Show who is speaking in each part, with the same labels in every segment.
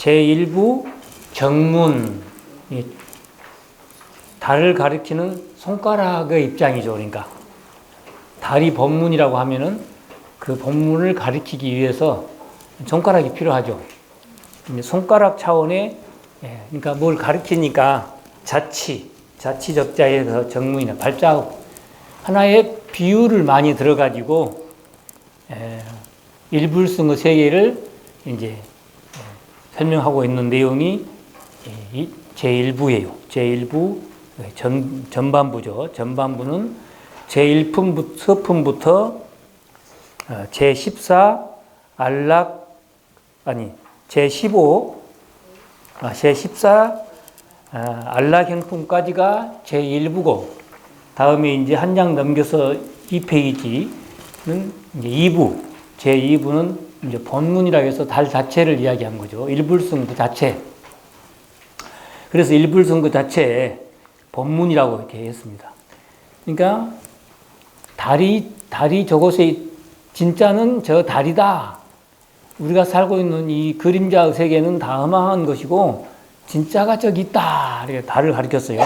Speaker 1: 제1부 정문, 달을 가리키는 손가락의 입장이죠. 그러니까 달이 법문이라고 하면은 그 법문을 가리키기 위해서 손가락이 필요하죠. 손가락 차원의, 그러니까 뭘 가리키니까 자치적자에서 정문이나 발자국, 하나의 비유를 많이 들어가지고 일불성의 세계를 이제 설명하고 있는 내용이 제1부예요. 제1부 전반부죠. 전반부는 제1서품부터 제14 제14 안락행품까지가 제1부고, 다음에 이제 한 장 넘겨서 2페이지는 이제 2부, 제2부는 이제 본문이라고 해서 달 자체를 이야기한 거죠. 일불성 그 자체. 그래서 일불성 그 자체에 본문이라고 이렇게 했습니다. 그러니까 달이 저곳에, 진짜는 저 달이다. 우리가 살고 있는 이 그림자의 세계는 다 허망한 것이고 진짜가 저기 있다. 이렇게 달을 가리켰어요.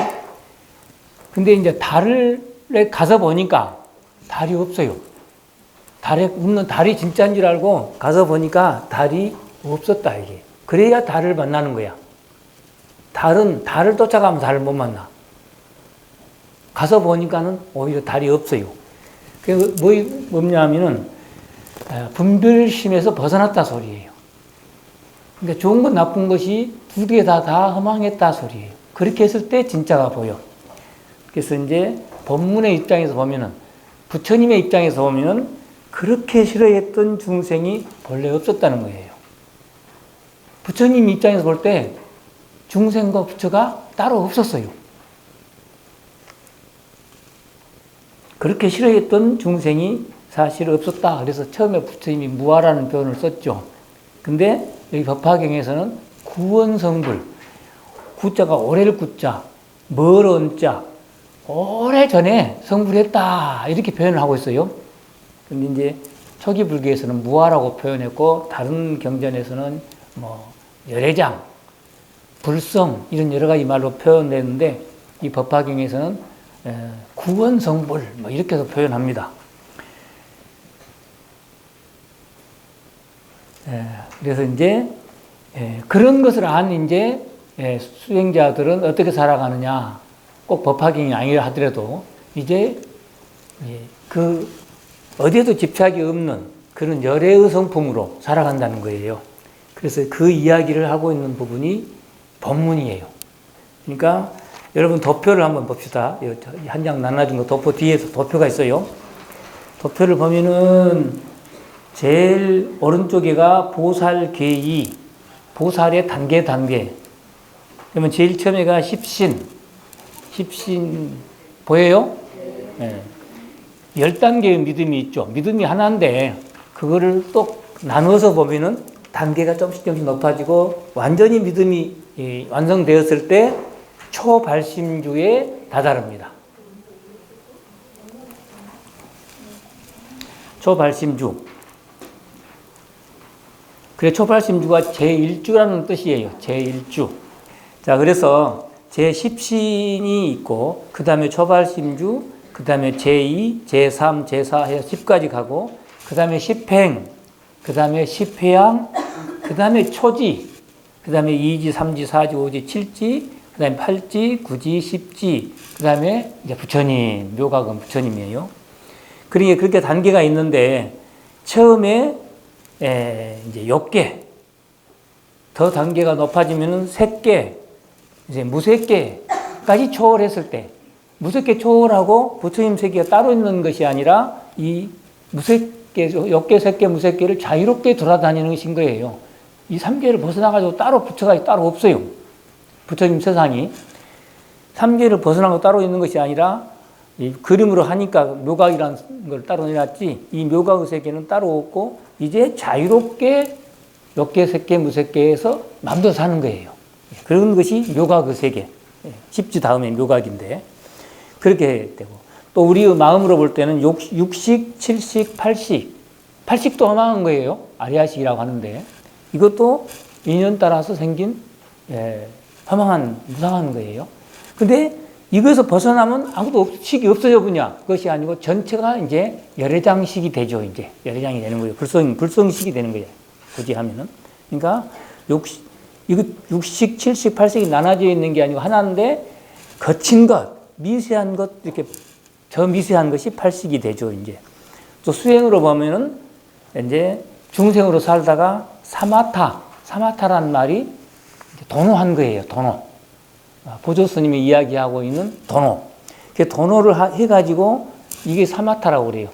Speaker 1: 근데 이제 달에 가서 보니까 달이 없어요. 달에 없는, 달이 진짜인 줄 알고 가서 보니까 달이 없었다, 이게. 그래야 달을 만나는 거야. 달을 쫓아가면 달을 못 만나. 가서 보니까는 오히려 달이 없어요. 그 뭐냐면은 분별심에서 벗어났다 소리예요. 그러니까 좋은 것 나쁜 것이 두 개 다 허망했다 소리예요. 그렇게 했을 때 진짜가 보여. 그래서 이제 법문의 입장에서 보면은, 부처님의 입장에서 보면은 그렇게 싫어했던 중생이 본래 없었다는 거예요. 부처님 입장에서 볼 때 중생과 부처가 따로 없었어요. 그렇게 싫어했던 중생이 사실 없었다. 그래서 처음에 부처님이 무아라는 표현을 썼죠. 근데 여기 법화경에서는 구원성불, 구자가 오래를 구자, 멀은 자, 오래전에 성불했다. 이렇게 표현을 하고 있어요. 근데 이제 초기 불교에서는 무아라고 표현했고, 다른 경전에서는 뭐 열애장, 불성, 이런 여러 가지 말로 표현했는데, 이 법화경에서는 구원성불, 뭐 이렇게 해서 표현합니다. 그래서 이제 그런 것을 안 이제 수행자들은 어떻게 살아가느냐, 꼭 법화경이 아니라 하더라도 이제 그 어디에도 집착이 없는 그런 열애의 성품으로 살아간다는 거예요. 그래서 그 이야기를 하고 있는 부분이 법문이에요. 그러니까 여러분 도표를 한번 봅시다. 한 장 나눠준 거 도표 뒤에서 도표가 있어요. 도표를 보면은 제일 오른쪽에가 보살계의, 보살의 단계. 그러면 제일 처음에가 십신 보여요? 네. 10단계의 믿음이 있죠. 믿음이 하나인데 그거를 또 나눠서 보면은 단계가 조금씩 높아지고, 완전히 믿음이 완성되었을 때 초발심주에 다다릅니다. 초발심주. 그래, 초발심주가 제1주라는 뜻이에요. 제1주. 자, 그래서 제10신이 있고, 그 다음에 초발심주, 그 다음에 제2, 제3, 제4 해서 10까지 가고, 그 다음에 10행, 그 다음에 10회양, 그 다음에 초지, 그 다음에 2지, 3지, 4지, 5지, 7지, 그 다음에 8지, 9지, 10지, 그 다음에 이제 부처님, 묘각은 부처님이에요. 그러니까 그렇게 단계가 있는데, 처음에 이제 6개, 더 단계가 높아지면은 3개, 이제 무색계까지 초월했을 때, 무색계 초월하고 부처님 세계가 따로 있는 것이 아니라 이 무색계, 6개, 3개, 무색계를 자유롭게 돌아다니는 것인 거예요. 이 3개를 벗어나가지고 따로 부처가 따로 없어요. 부처님 세상이 3개를 벗어나고 따로 있는 것이 아니라 이 그림으로 하니까 묘각이라는 걸 따로 내놨지, 이 묘각의 세계는 따로 없고 이제 자유롭게 6개, 3개, 무색계에서 마음대로 사는 거예요. 그런 것이 묘각의 세계. 십지 다음에 묘각인데 그렇게 되고, 또 우리의 마음으로 볼 때는 6식, 7식, 8식, 8식도 허망한 거예요. 아리아식이라고 하는데 이것도 인연 따라서 생긴 무상한 거예요. 근데 이것에서 벗어나면 아무도 식이 없어져 버냐? 그것이 아니고 전체가 이제 열애장식이 되죠. 이제 열애장이 되는 거예요. 불성식이 되는 거예요. 굳이 하면은. 그러니까 이거 6식, 7식, 8식이 나눠져 있는 게 아니고 하나인데 거친 것, 미세한 것, 이렇게 더 미세한 것이 8식이 되죠. 이제 또 수행으로 보면은 이제 중생으로 살다가 사마타란 말이 도노한 거예요. 도노. 보조 스님이 이야기하고 있는 도노. 그 도노를 해가지고 이게 사마타라고 그래요.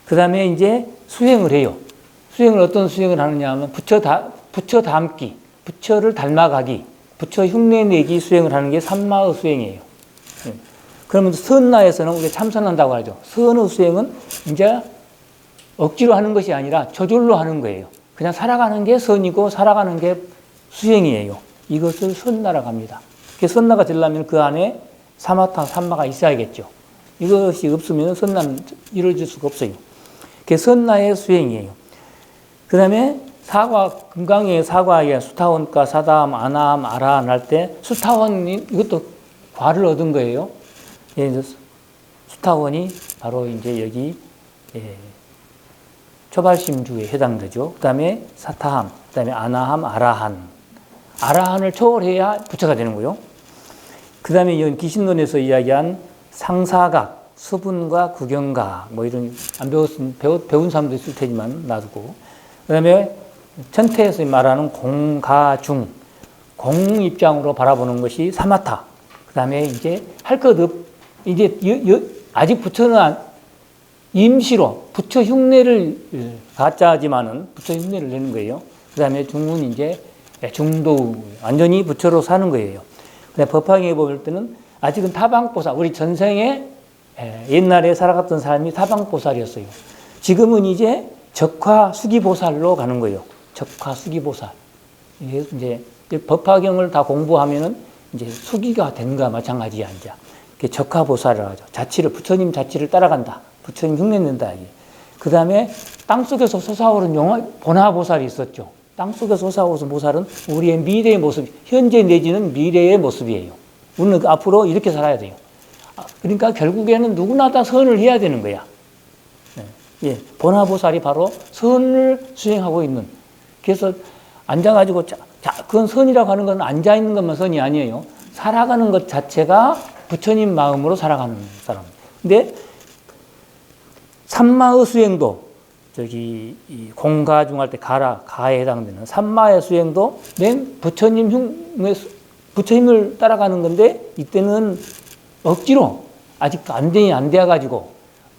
Speaker 1: 그 다음에 이제 수행을 해요. 수행을 어떤 수행을 하느냐 하면 부처 닮기, 부처를 닮아가기, 부처 흉내내기 수행을 하는 게 삼마의 수행이에요. 그러면 선나에서는 우리가 참선한다고 하죠. 선의 수행은 이제 억지로 하는 것이 아니라 저절로 하는 거예요. 그냥 살아가는 게 선이고 살아가는 게 수행이에요. 이것을 선나라고 합니다. 선나가 되려면 그 안에 사마타, 삼마가 있어야겠죠. 이것이 없으면 선나는 이루어질 수가 없어요. 그게 선나의 수행이에요. 그 다음에 금강의 사과에 수타원과 사다함, 아나함, 아라함 할 때 수타원이 이것도 과를 얻은 거예요. 수타원이 바로 이제 여기 초발심주에 해당되죠. 그 다음에 사타함, 그 다음에 아나함, 아라한을 초월해야 부처가 되는 거예요. 그 다음에 이 기신론에서 이야기한 상사각, 수분과 구경각, 뭐 이런, 안 배운 사람도 있을 테지만 놔두고. 그 다음에 천태에서 말하는 공가중, 공 입장으로 바라보는 것이 사마타. 그 다음에 이제 할 것 이제 아직 부처는 임시로 부처 흉내를 가짜지만은 부처 흉내를 내는 거예요. 그 다음에 중은 이제 중도, 완전히 부처로 사는 거예요. 근데 법화경에 볼 때는 아직은 타방보살, 우리 전생에 옛날에 살아갔던 사람이 타방보살이었어요. 지금은 이제 적화수기보살로 가는 거예요. 적화수기보살. 이제 법화경을 다 공부하면은 이제 수기가 된 거와 마찬가지야, 이제. 적화보살이라고 하죠. 부처님 자치를 따라간다. 부처님 흉내낸다. 그 다음에 땅속에서 솟아오른 보나보살이 있었죠. 땅속에서 솟아오른 보살은 우리의 미래의 모습, 현재 내지는 미래의 모습이에요. 우리는 앞으로 이렇게 살아야 돼요. 그러니까 결국에는 누구나 다 선을 해야 되는 거야. 예, 보나보살이 바로 선을 수행하고 있는. 그래서 앉아가지고, 그건 선이라고 하는 건 앉아있는 것만 선이 아니에요. 살아가는 것 자체가 부처님 마음으로 살아가는 사람. 근데 삼마의 수행도 저기 공가중 할 때 가에 해당되는 삼마의 수행도 맨 부처님을 따라가는 건데 이때는 억지로 아직 안 돼가지고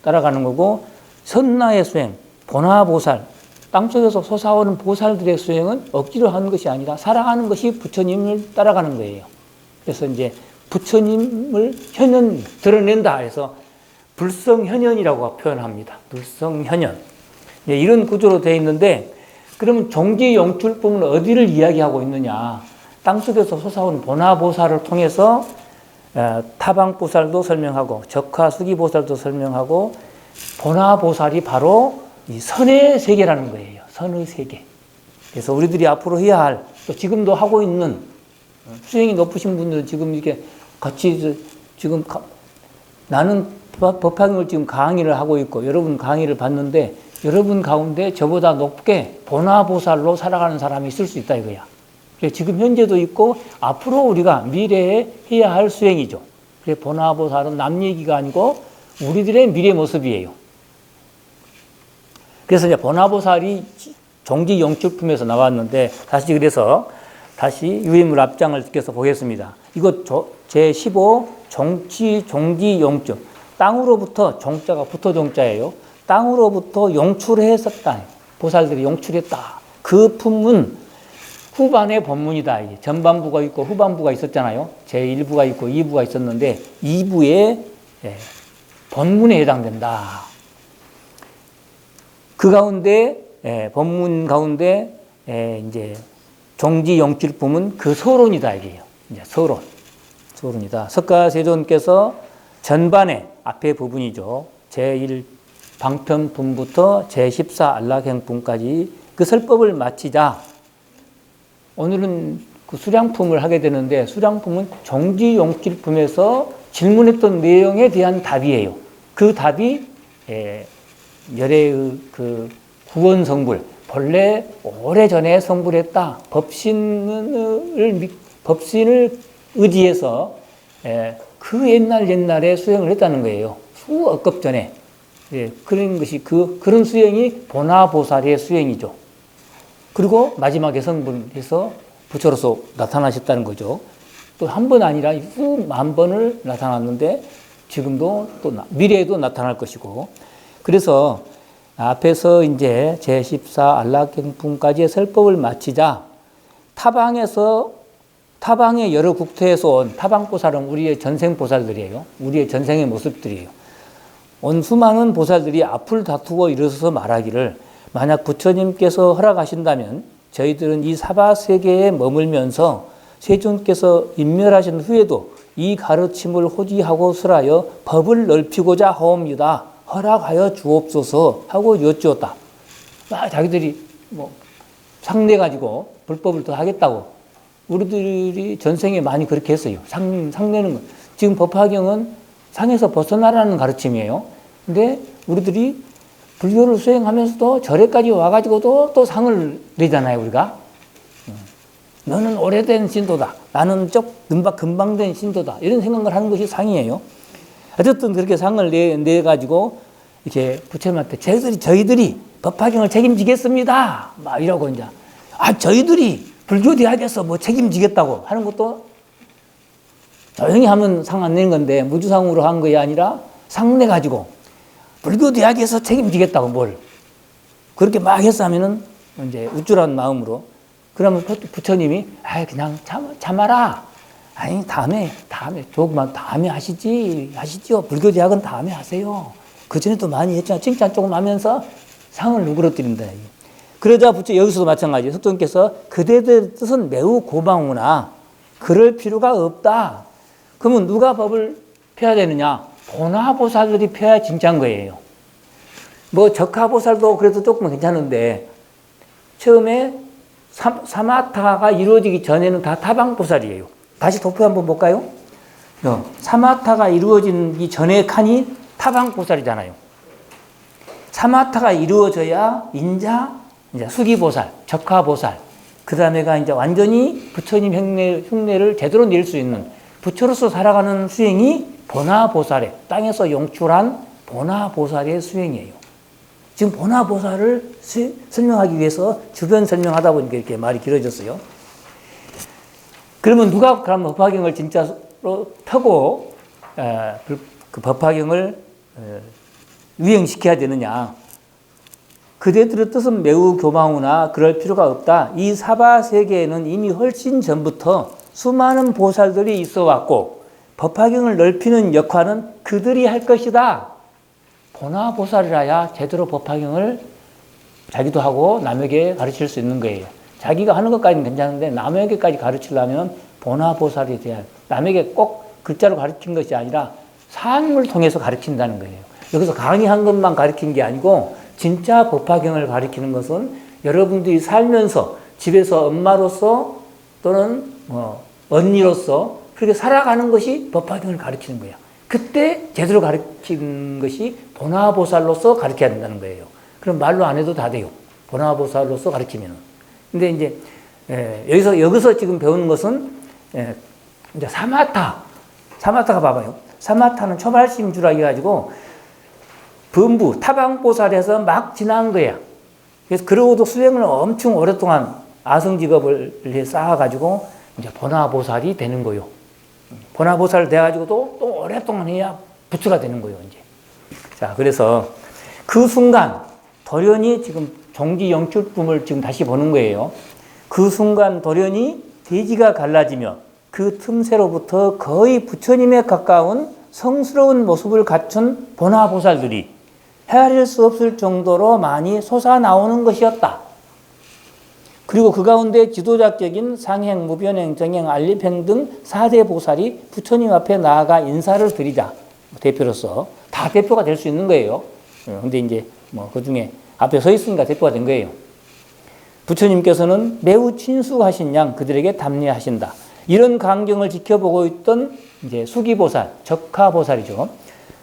Speaker 1: 따라가는 거고 선나의 수행, 보나보살, 땅속에서 솟아오는 보살들의 수행은 억지로 하는 것이 아니라 살아가는 것이 부처님을 따라가는 거예요. 그래서 이제 부처님을 드러낸다 해서 불성현현이라고 표현합니다. 불성현현. 이런 구조로 되어 있는데, 그러면 종지영출법은 어디를 이야기하고 있느냐? 땅속에서 솟아오는 보나보살을 통해서 타방보살도 설명하고, 적화수기보살도 설명하고, 보나보살이 바로 이 선의 세계라는 거예요. 선의 세계. 그래서 우리들이 앞으로 해야 할, 또 지금도 하고 있는 수행이 높으신 분들은 지금 이렇게 같이 지금 나는 법화경을 지금 강의를 하고 있고 여러분 강의를 받는데 여러분 가운데 저보다 높게 보나보살로 살아가는 사람이 있을 수 있다 이거야. 지금 현재도 있고 앞으로 우리가 미래에 해야 할 수행이죠. 그래서 보나보살은 남 얘기가 아니고 우리들의 미래 모습이에요. 그래서 이제 보나보살이 종지영출품에서 나왔는데 다시 유인물 앞장을 껴서 보겠습니다. 이거 제15 종지영출. 땅으로부터 종자가 부터 종자예요. 땅으로부터 용출했었다. 보살들이 용출했다. 그 품은 후반의 법문이다. 전반부가 있고 후반부가 있었잖아요. 제1부가 있고 2부가 있었는데 2부의 법문에 해당된다. 그 가운데 법문 가운데 이제 종지영출품은 그 서론이다 이게요. 이제 서론이다. 석가세존께서 전반에 앞에 부분이죠. 제1 방편품부터 제14 안락행품까지 그 설법을 마치자 오늘은 그 수량품을 하게 되는데 수량품은 정지용필품에서 질문했던 내용에 대한 답이에요. 그 답이 열애의 그 구원 성불, 본래 오래전에 성불했다. 법신을 의지해서 그 옛날에 수행을 했다는 거예요. 수억급 전에. 그런 것이 그런 수행이 보나보살의 수행이죠. 그리고 마지막에 성불해서 부처로서 나타나셨다는 거죠. 또 한 번 아니라 수만 번을 나타났는데 지금도 또 미래에도 나타날 것이고. 그래서 앞에서 이제 제14 안락행품까지의 설법을 마치자 타방의 여러 국토에서 온 타방보살은 우리의 전생보살들이에요. 우리의 전생의 모습들이에요. 온 수많은 보살들이 앞을 다투고 일어서서 말하기를 만약 부처님께서 허락하신다면 저희들은 이 사바세계에 머물면서 세존께서 인멸하신 후에도 이 가르침을 호지하고 설하여 법을 넓히고자 하옵니다. 허락하여 주옵소서 하고 여쭈었다. 자기들이 상내가지고 불법을 더 하겠다고. 우리들이 전생에 많이 그렇게 했어요. 상내는 거. 지금 법화경은 상에서 벗어나라는 가르침이에요. 근데 우리들이 불교를 수행하면서도 절에까지 와가지고도 또 상을 내잖아요, 우리가. 너는 오래된 신도다. 나는 금방 된 신도다. 이런 생각을 하는 것이 상이에요. 어쨌든 그렇게 상을 내가지고 이렇게 부처님한테 저희들이 법화경을 책임지겠습니다. 막 이러고 이제. 저희들이 불교대학에서 책임지겠다고 하는 것도 조용히 하면 상 안 내는 건데 무주상으로 한 것이 아니라 상 내가지고 불교대학에서 책임지겠다고 뭘. 그렇게 막 했으면은 이제 우쭐한 마음으로 그러면 부처님이 그냥 참아라. 아니 다음에 조금만 다음에 하시지요. 불교대학은 다음에 하세요. 그전에도 많이 했잖아. 칭찬 조금 하면서 상을 누그러뜨린다. 그러자 부처 여기서도 마찬가지예요. 석존께서 그대들의 뜻은 매우 고방우나 그럴 필요가 없다. 그러면 누가 법을 펴야 되느냐? 보나보살들이 펴야 진짜인 거예요. 적하보살도 그래도 조금 괜찮은데 처음에 사마타가 이루어지기 전에는 다 타방보살이에요. 다시 도표 한번 볼까요? 사마타가 이루어지기 전의 칸이 타방보살이잖아요. 사마타가 이루어져야 이제 수기보살, 적하보살, 그 다음에가 이제 완전히 부처님 흉내를 제대로 낼 수 있는 부처로서 살아가는 수행이 보나보살의 땅에서 용출한 보나보살의 수행이에요. 지금 보나보살을 설명하기 위해서 주변 설명하다 보니까 이렇게 말이 길어졌어요. 그러면 누가 그럼 법화경을 진짜로 펴고 그 법화경을 위행시켜야 되느냐? 그대들의 뜻은 매우 교망우나 그럴 필요가 없다. 이 사바세계에는 이미 훨씬 전부터 수많은 보살들이 있어 왔고 법화경을 넓히는 역할은 그들이 할 것이다. 보나보살이라야 제대로 법화경을 자기도 하고 남에게 가르칠 수 있는 거예요. 자기가 하는 것까지는 괜찮은데 남에게까지 가르치려면 보나보살이 돼야 남에게 꼭 글자로 가르친 것이 아니라 삶을 통해서 가르친다는 거예요. 여기서 강의한 것만 가르친 게 아니고 진짜 법화경을 가르치는 것은 여러분들이 살면서 집에서 엄마로서 또는 언니로서 그렇게 살아가는 것이 법화경을 가르치는 거예요. 그때 제대로 가르치는 것이 보나보살로서 가르쳐야 된다는 거예요. 그럼 말로 안 해도 다 돼요. 보나보살로서 가르치면은. 근데 이제 여기서 지금 배우는 것은 이제 사마타가 봐봐요. 사마타는 초발심주라 해가지고 범부 타방보살에서 막 지난 거야. 그래서 그러고도 수행을 엄청 오랫동안 아성직업을 쌓아가지고 이제 보나보살이 되는 거요. 보나보살 돼가지고도 또 오랫동안 해야 부처가 되는 거예요, 이제. 자, 그래서 그 순간 돌연히 지금 종지영출품을 지금 다시 보는 거예요. 그 순간 돌연히 대지가 갈라지며 그 틈새로부터 거의 부처님에 가까운 성스러운 모습을 갖춘 보나보살들이 헤아릴 수 없을 정도로 많이 솟아나오는 것이었다. 그리고 그 가운데 지도자격인 상행, 무변행, 정행, 알립행 등 4대 보살이 부처님 앞에 나아가 인사를 드리자. 대표로서. 다 대표가 될 수 있는 거예요. 근데 이제 그 중에 앞에 서 있으니까 대표가 된 거예요. 부처님께서는 매우 친숙하신 양 그들에게 답례하신다. 이런 광경을 지켜보고 있던 이제 수기보살, 적하보살이죠.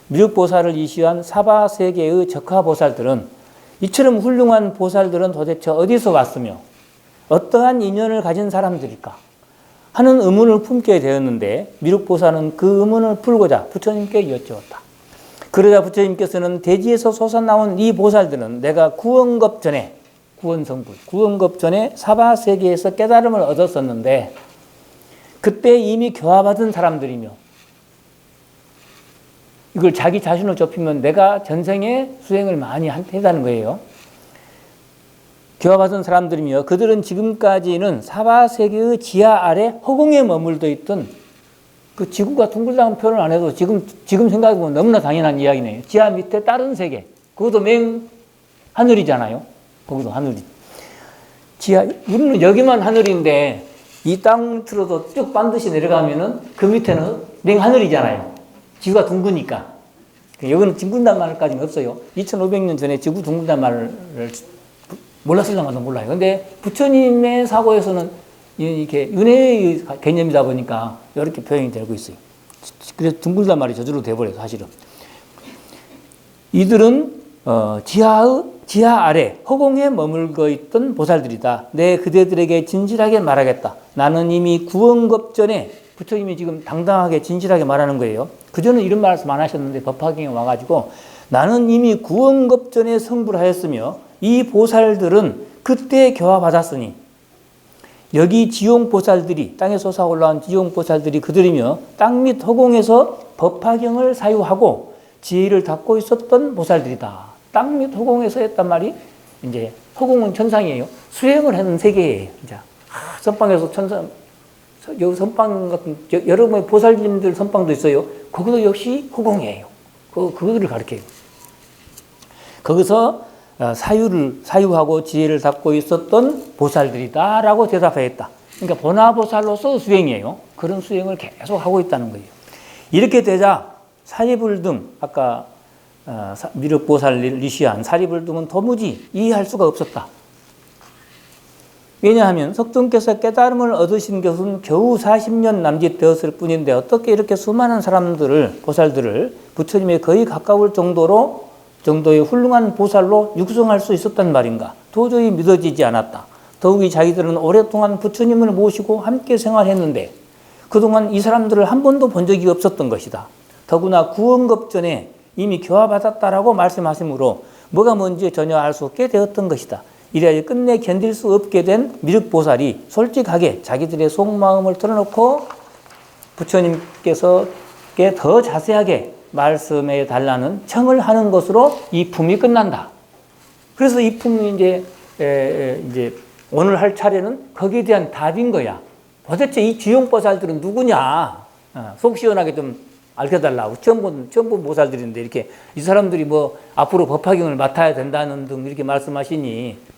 Speaker 1: 미륵보살을 이시한 사바세계의 적하보살들은 이처럼 훌륭한 보살들은 도대체 어디서 왔으며 어떠한 인연을 가진 사람들일까 하는 의문을 품게 되었는데 미륵보살은 그 의문을 풀고자 부처님께 여쭈었다. 그러자 부처님께서는 대지에서 솟아나온 이 보살들은 내가 구원급 전에 구원급 전에 사바세계에서 깨달음을 얻었었는데 그때 이미 교화받은 사람들이며 이걸 자기 자신을 좁히면 내가 전생에 수행을 많이 했다는 거예요. 교화받은 사람들이며 그들은 지금까지는 사바세계의 지하 아래 허공에 머물러 있던 그 지구가 둥글다는 표현을 안 해도 지금 생각해보면 너무나 당연한 이야기네요. 지하 밑에 다른 세계, 그것도 맹 하늘이잖아요. 거기도 하늘이. 우리는 여기만 하늘인데 이 땅 밑으로도 쭉 반드시 내려가면은 그 밑에는 맹 하늘이잖아요. 지구가 둥그니까. 여기는 둥근단 말까지는 없어요. 2500년 전에 지구 둥근단 말을 몰랐을랑가도 몰라요. 근데 부처님의 사고에서는 이렇게 윤회의 개념이다 보니까 이렇게 표현이 되고 있어요. 그래서 둥글단 말이 저절로 돼버려요, 사실은. 이들은 지하 아래 허공에 머물고 있던 보살들이다. 내 그대들에게 진실하게 말하겠다. 나는 이미 구원급 전에 부처님이 지금 당당하게 진실하게 말하는 거예요. 그전에 이런 말씀 안 하셨는데 법화경에 와가지고 나는 이미 구원급 전에 성불하였으며 이 보살들은 그때 교화받았으니 여기 지용보살들이 땅에 솟아 올라온 지용보살들이 그들이며 땅 밑 허공에서 법화경을 사유하고 지혜를 닦고 있었던 보살들이다. 땅 밑 허공에서 했단 말이 이제 허공은 천상이에요. 수행을 하는 세계예요. 이제 선방에서 천상 여기 선방 같은 여러 번의 보살님들 선방도 있어요. 거기도 역시 허공이에요. 그거를 가르쳐요. 거기서 사유하고 지혜를 닦고 있었던 보살들이다라고 대답하였다. 그러니까 보나보살로서 수행이에요. 그런 수행을 계속 하고 있다는 거예요. 이렇게 되자 사리불 등 아까 미륵보살을 리시한 사리불 등은 도무지 이해할 수가 없었다. 왜냐하면 석尊께서 깨달음을 얻으신 것은 겨우 40년 남짓 되었을 뿐인데 어떻게 이렇게 수많은 보살들을 부처님에 거의 가까울 정도의 훌륭한 보살로 육성할 수 있었단 말인가? 도저히 믿어지지 않았다. 더욱이 자기들은 오랫동안 부처님을 모시고 함께 생활했는데 그동안 이 사람들을 한 번도 본 적이 없었던 것이다. 더구나 구원급 전에 이미 교화받았다라고 말씀하시므로 뭐가 뭔지 전혀 알 수 없게 되었던 것이다. 이래야 끝내 견딜 수 없게 된 미륵보살이 솔직하게 자기들의 속마음을 털어놓고 부처님께서 더 자세하게 말씀해 달라는 청을 하는 것으로 이 품이 끝난다. 그래서 이 품이 이제 오늘 할 차례는 거기에 대한 답인 거야. 도대체 이 지용보살들은 누구냐? 속 시원하게 좀 알려달라고. 처음 본 보살들인데 이렇게 이 사람들이 뭐 앞으로 법화경을 맡아야 된다는 등 이렇게 말씀하시니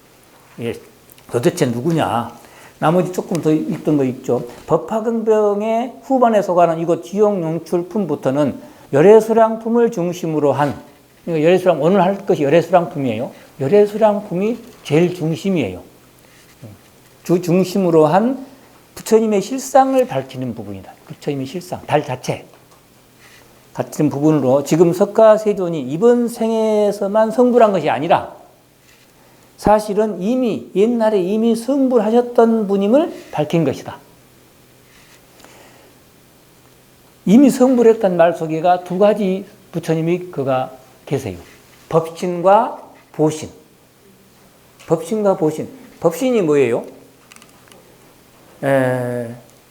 Speaker 1: 도대체 누구냐? 나머지 조금 더 읽던 거 있죠. 법화경병의 후반에 속하는 이곳 지용용출품부터는 열애수량품을 중심으로 한, 그러니까 열애수량, 오늘 할 것이 열애수량품이에요. 열애수량품이 제일 중심이에요. 중심으로 한 부처님의 실상을 밝히는 부분이다. 부처님의 실상, 달 자체. 같은 부분으로 지금 석가세존이 이번 생에서만 성불한 것이 아니라 사실은 옛날에 이미 성불하셨던 분임을 밝힌 것이다. 이미 성불했다는 말 속에가 두 가지 부처님이 계세요. 법신과 보신. 법신과 보신. 법신이 뭐예요?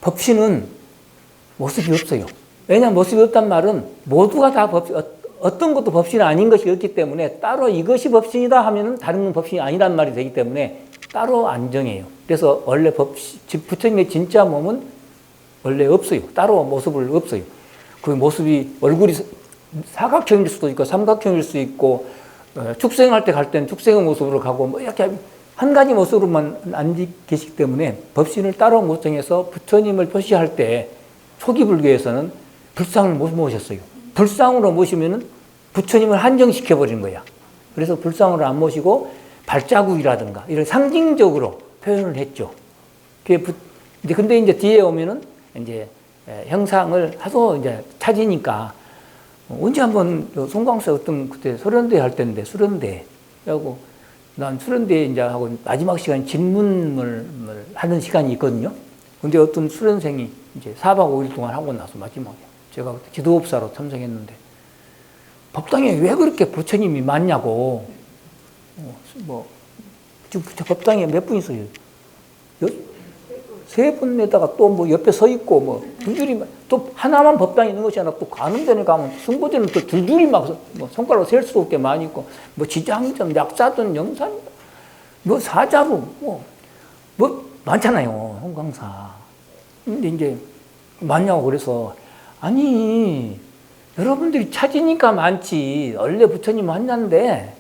Speaker 1: 법신은 모습이 없어요. 왜냐하면 모습이 없단 말은 모두가 다 어떤 것도 법신이 아닌 것이 없기 때문에 따로 이것이 법신이다 하면 다른 건 법신이 아니란 말이 되기 때문에 따로 안 정해요. 그래서 원래 부처님의 진짜 몸은 원래 없어요. 따로 모습을 없어요. 그 모습이 얼굴이 사각형일 수도 있고 삼각형일 수도 있고 축생할 때 갈 때는 축생의 모습으로 가고 뭐 이렇게 한 가지 모습으로만 안 계시기 때문에 법신을 따로 못 정해서 부처님을 표시할 때 초기 불교에서는 불상을 못 모셨어요. 불상으로 모시면은 부처님을 한정시켜 버리는 거야. 그래서 불상으로 안 모시고 발자국이라든가 이런 상징적으로 표현을 했죠. 근데 이제 뒤에 오면은 이제 형상을 하도 이제 찾으니까 언제 한번 송광사 어떤 그때 수련대 할 때인데 수련대 하고 난 수련대 이제 하고 마지막 시간 질문을 하는 시간이 있거든요. 근데 어떤 수련생이 이제 4박 5일 동안 하고 나서 마지막에 제가 그때 지도법사로 참석했는데 법당에 왜 그렇게 부처님이 많냐고 지금 법당에 몇 분 있어요? 3분에다가 또 뭐 옆에 서 있고 뭐 줄줄이 또 하나만 법당에 있는 것이 아니라 또 가는 데는 가면 승보대는 또 줄줄이 막 뭐 손가락으로 셀 수도 없게 많이 있고 뭐 지장점, 약사든 영산, 뭐 사자부 뭐 많잖아요 홍광사. 근데 이제 많냐고 그래서 아니 여러분들이 찾으니까 많지 원래 부처님 하나인데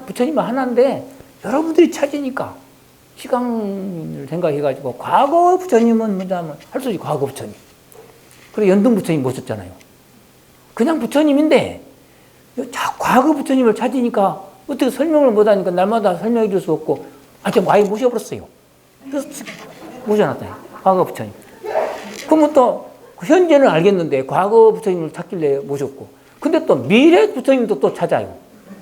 Speaker 1: 부처님은 하나인데 여러분들이 찾으니까 시간을 생각해가지고 과거 부처님은 뭐냐면 할 수 있지 과거 부처님. 그리고 연등 부처님 모셨잖아요. 그냥 부처님인데 과거 부처님을 찾으니까 어떻게 설명을 못하니까 날마다 설명해 줄 수 없고 좀 아예 모셔버렸어요. 그래서 모셔놨다요. 과거 부처님. 그러면 또 현재는 알겠는데 과거 부처님을 찾길래 모셨고 근데 또 미래 부처님도 또 찾아요.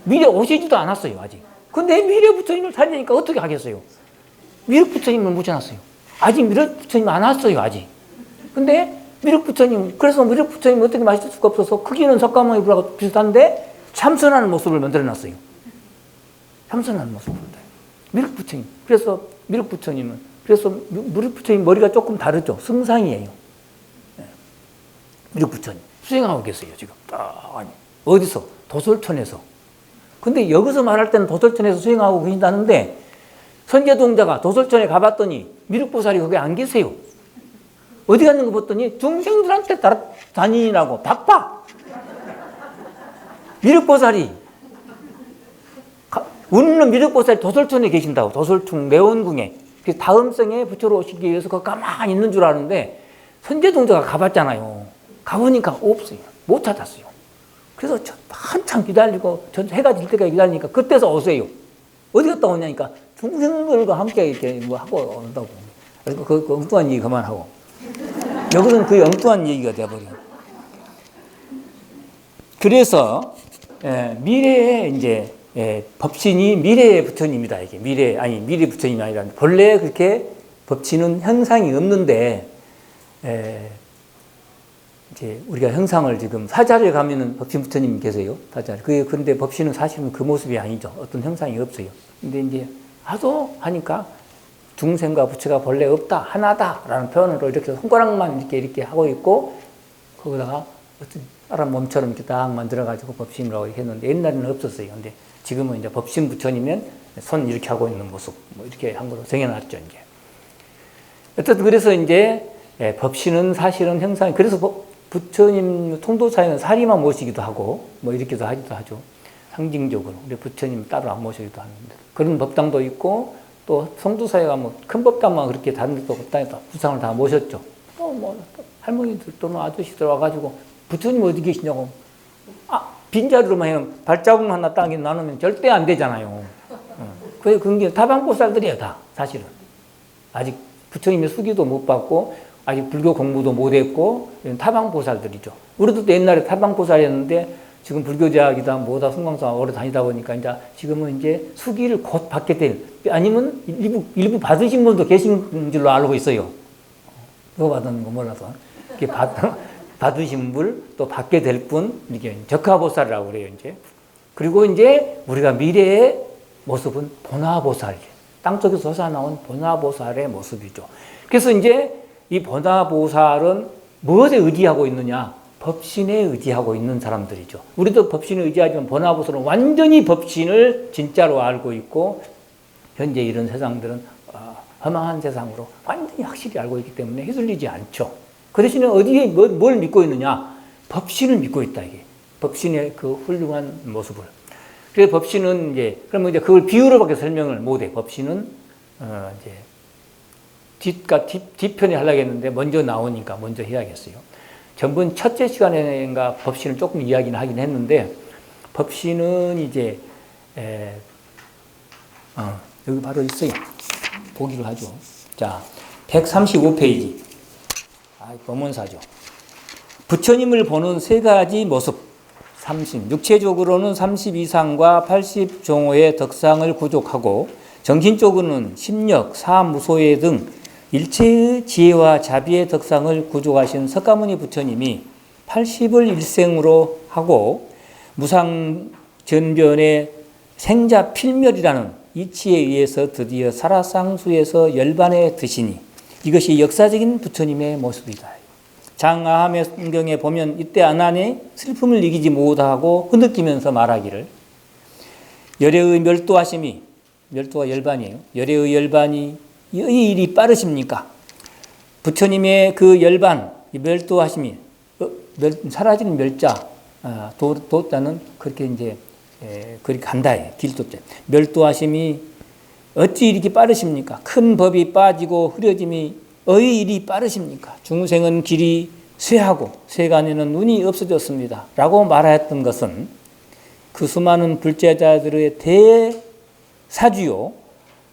Speaker 1: 미래 오시지도 않았어요 아직. 근데 미래 부처님을 찾으니까 어떻게 하겠어요? 미륵 부처님을 모셔놨어요. 아직 미륵 부처님 안 왔어요, 아직. 근데 미륵 부처님, 그래서 미륵 부처님 어떻게 마실 수가 없어서 크기는 석가모니 불하고 비슷한데 참선하는 모습을 만들어놨어요. 참선하는 모습을 만들어요. 미륵 부처님. 그래서 미륵 부처님은, 미륵 부처님 머리가 조금 다르죠. 승상이에요. 미륵 부처님. 수행하고 계세요, 지금. 아니, 어디서? 도솔천에서. 근데 여기서 말할 때는 도솔천에서 수행하고 계신다는데 선제동자가 도솔천에 가봤더니 미륵보살이 거기 안 계세요. 어디 갔는 거 봤더니 중생들한테 다니라고 박박. 미륵보살이 웃는 미륵보살이 도솔천에 계신다고. 도솔충 내원궁에. 다음 생에 부처로 오시기 위해서 그 가만히 있는 줄 아는데 선제동자가 가봤잖아요. 가보니까 없어요. 못 찾았어요. 그래서 한참 기다리고 해가 질 때까지 기다리니까 그때서 오세요. 어디 갔다 오냐니까 중생들과 함께 이렇게 뭐 하고 온다고. 그래서 그 엉뚱한 얘기 그만하고. 여기서는 그 엉뚱한 얘기가 돼버려. 그래서 미래에 이제 법신이 미래의 부처님이다. 이게 미래 부처님이 아니라 본래 그렇게 법신은 형상이 없는데 이제 우리가 형상을 지금 사자를 가면은 법신 부처님 계세요. 사자. 근데 법신은 사실은 그 모습이 아니죠. 어떤 형상이 없어요. 근데 이제 하도 하니까 중생과 부처가 본래 없다, 하나다라는 표현으로 이렇게 손가락만 이렇게 하고 있고 거기다가 어떤 사람 몸처럼 이렇게 딱 만들어가지고 법신이라고 했는데 옛날에는 없었어요. 근데 지금은 이제 법신 부처님은 손 이렇게 하고 있는 모습, 뭐 이렇게 한 걸로 정해놨죠, 이제. 어쨌든 그래서 이제 법신은 사실은 형상이, 그래서 부처님 통도사에는 사리만 모시기도 하고, 뭐 이렇게도 하기도 하죠. 상징적으로. 우리 부처님 따로 안 모시기도 하는데. 그런 법당도 있고, 또 성도사에 가면 큰 법당만 그렇게 다른 데도 법당에 부상을 다 모셨죠. 또 뭐, 할머니들 또는 아저씨들 와가지고, 부처님 어디 계시냐고. 빈자리로만 해놓으면 발자국 하나 땅에 나누면 절대 안 되잖아요. 그게 타방보살들이에요, 다, 사실은. 아직 부처님의 수기도 못 받고, 아직 불교 공부도 못 했고, 타방보살들이죠. 우리도 옛날에 타방보살이었는데, 지금 불교대학이다, 뭐다, 승광사 오래 다니다 보니까, 이제 지금은 이제 수기를 곧 받게 될, 아니면 일부 받으신 분도 계신 줄로 알고 있어요. 그거 받는 거 몰라서. 받으신 분, 또 받게 될 분, 이게 적하보살이라고 그래요, 이제. 그리고 이제 우리가 미래의 모습은 보나보살이에요. 땅속에서 솟아나온 보나보살의 모습이죠. 그래서 이제 이 보나보살은 무엇에 의지하고 있느냐? 법신에 의지하고 있는 사람들이죠. 우리도 법신에 의지하지만 보나보살은 완전히 법신을 진짜로 알고 있고, 현재 이런 세상들은 허망한 세상으로 완전히 확실히 알고 있기 때문에 휘둘리지 않죠. 그 대신에 어디에 뭘 믿고 있느냐? 법신을 믿고 있다, 이게. 법신의 그 훌륭한 모습을. 그래서 법신은 이제, 그러면 이제 그걸 비유로밖에 설명을 못 해. 법신은, 이제, 뒷편에 하려고 했는데 먼저 나오니까 먼저 해야겠어요. 전번 첫째 시간에인가 법신을 조금 이야기는 하긴 했는데, 법신은 이제, 여기 바로 있어요. 보기를 하죠. 자, 135페이지. 법문사죠. 부처님을 보는 세 가지 모습. 30. 육체적으로는 30 이상과 80 종호의 덕상을 구족하고 정신적으로는 심력, 사무소회 등 일체의 지혜와 자비의 덕상을 구족하신 석가모니 부처님이 80을 일생으로 하고 무상전변의 생자 필멸이라는 이치에 의해서 드디어 사라상수에서 열반에 드시니 이것이 역사적인 부처님의 모습이다. 장아함의 성경에 보면 이때 아난이 슬픔을 이기지 못하고 흐느끼면서 말하기를 열애의 멸도하심이 멸도가 열반이에요. 열애의 열반이 이 일이 빠르십니까? 부처님의 그 열반 멸도하심이 사라지는 멸자 도자는 그렇게 이제 그렇게 간다. 길도자 멸도하심이 어찌 이렇게 빠르십니까? 큰 법이 빠지고 흐려짐이 어의 일이 빠르십니까? 중생은 길이 쇠하고 세간에는 눈이 없어졌습니다. 라고 말하였던 것은 그 수많은 불제자들의 대사주요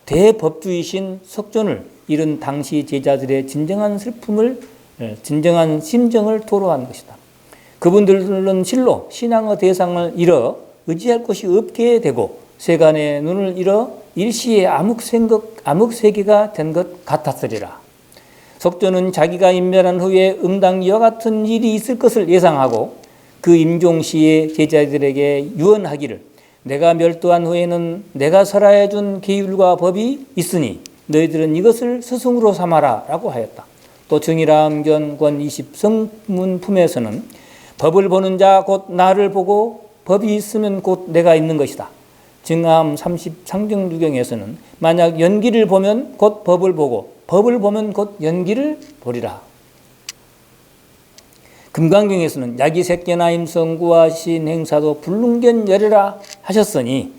Speaker 1: 대법주이신 석존을 이른 당시 제자들의 진정한 슬픔을 진정한 심정을 토로한 것이다. 그분들은 실로 신앙의 대상을 잃어 의지할 곳이 없게 되고 세간의 눈을 잃어 일시에 암흑세계가 된 것 같았으리라. 석조는 자기가 임멸한 후에 응당 이와 같은 일이 있을 것을 예상하고 그 임종시에 제자들에게 유언하기를 내가 멸도한 후에는 내가 설하해 준 계율과 법이 있으니 너희들은 이것을 스승으로 삼아라 라고 하였다. 또 정일암견 권 20성문품에서는 법을 보는 자 곧 나를 보고 법이 있으면 곧 내가 있는 것이다. 증암 30상정유경에서는 만약 연기를 보면 곧 법을 보고 법을 보면 곧 연기를 보리라. 금강경에서는 야기색계나 임성구와 신행사도 불능견열애라 하셨으니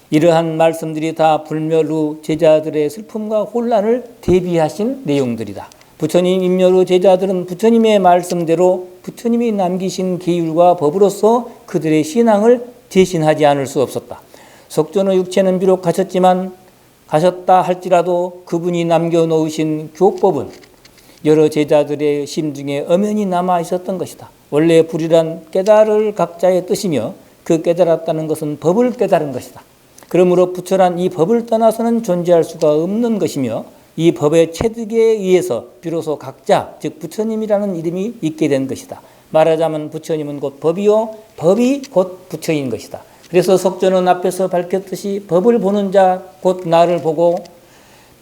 Speaker 1: 이러한 말씀들이 다 불멸 후 제자들의 슬픔과 혼란을 대비하신 내용들이다. 부처님 임멸 후 제자들은 부처님의 말씀대로 부처님이 남기신 계율과 법으로서 그들의 신앙을 대신하지 않을 수 없었다. 석존의 육체는 비록 가셨다 할지라도 그분이 남겨놓으신 교법은 여러 제자들의 심중에 엄연히 남아 있었던 것이다. 원래 불이란 깨달을 각자의 뜻이며 그 깨달았다는 것은 법을 깨달은 것이다. 그러므로 부처란 이 법을 떠나서는 존재할 수가 없는 것이며 이 법의 체득에 의해서 비로소 각자 즉 부처님이라는 이름이 있게 된 것이다. 말하자면 부처님은 곧 법이요 법이 곧 부처인 것이다. 그래서 석조는 앞에서 밝혔듯이 법을 보는 자 곧 나를 보고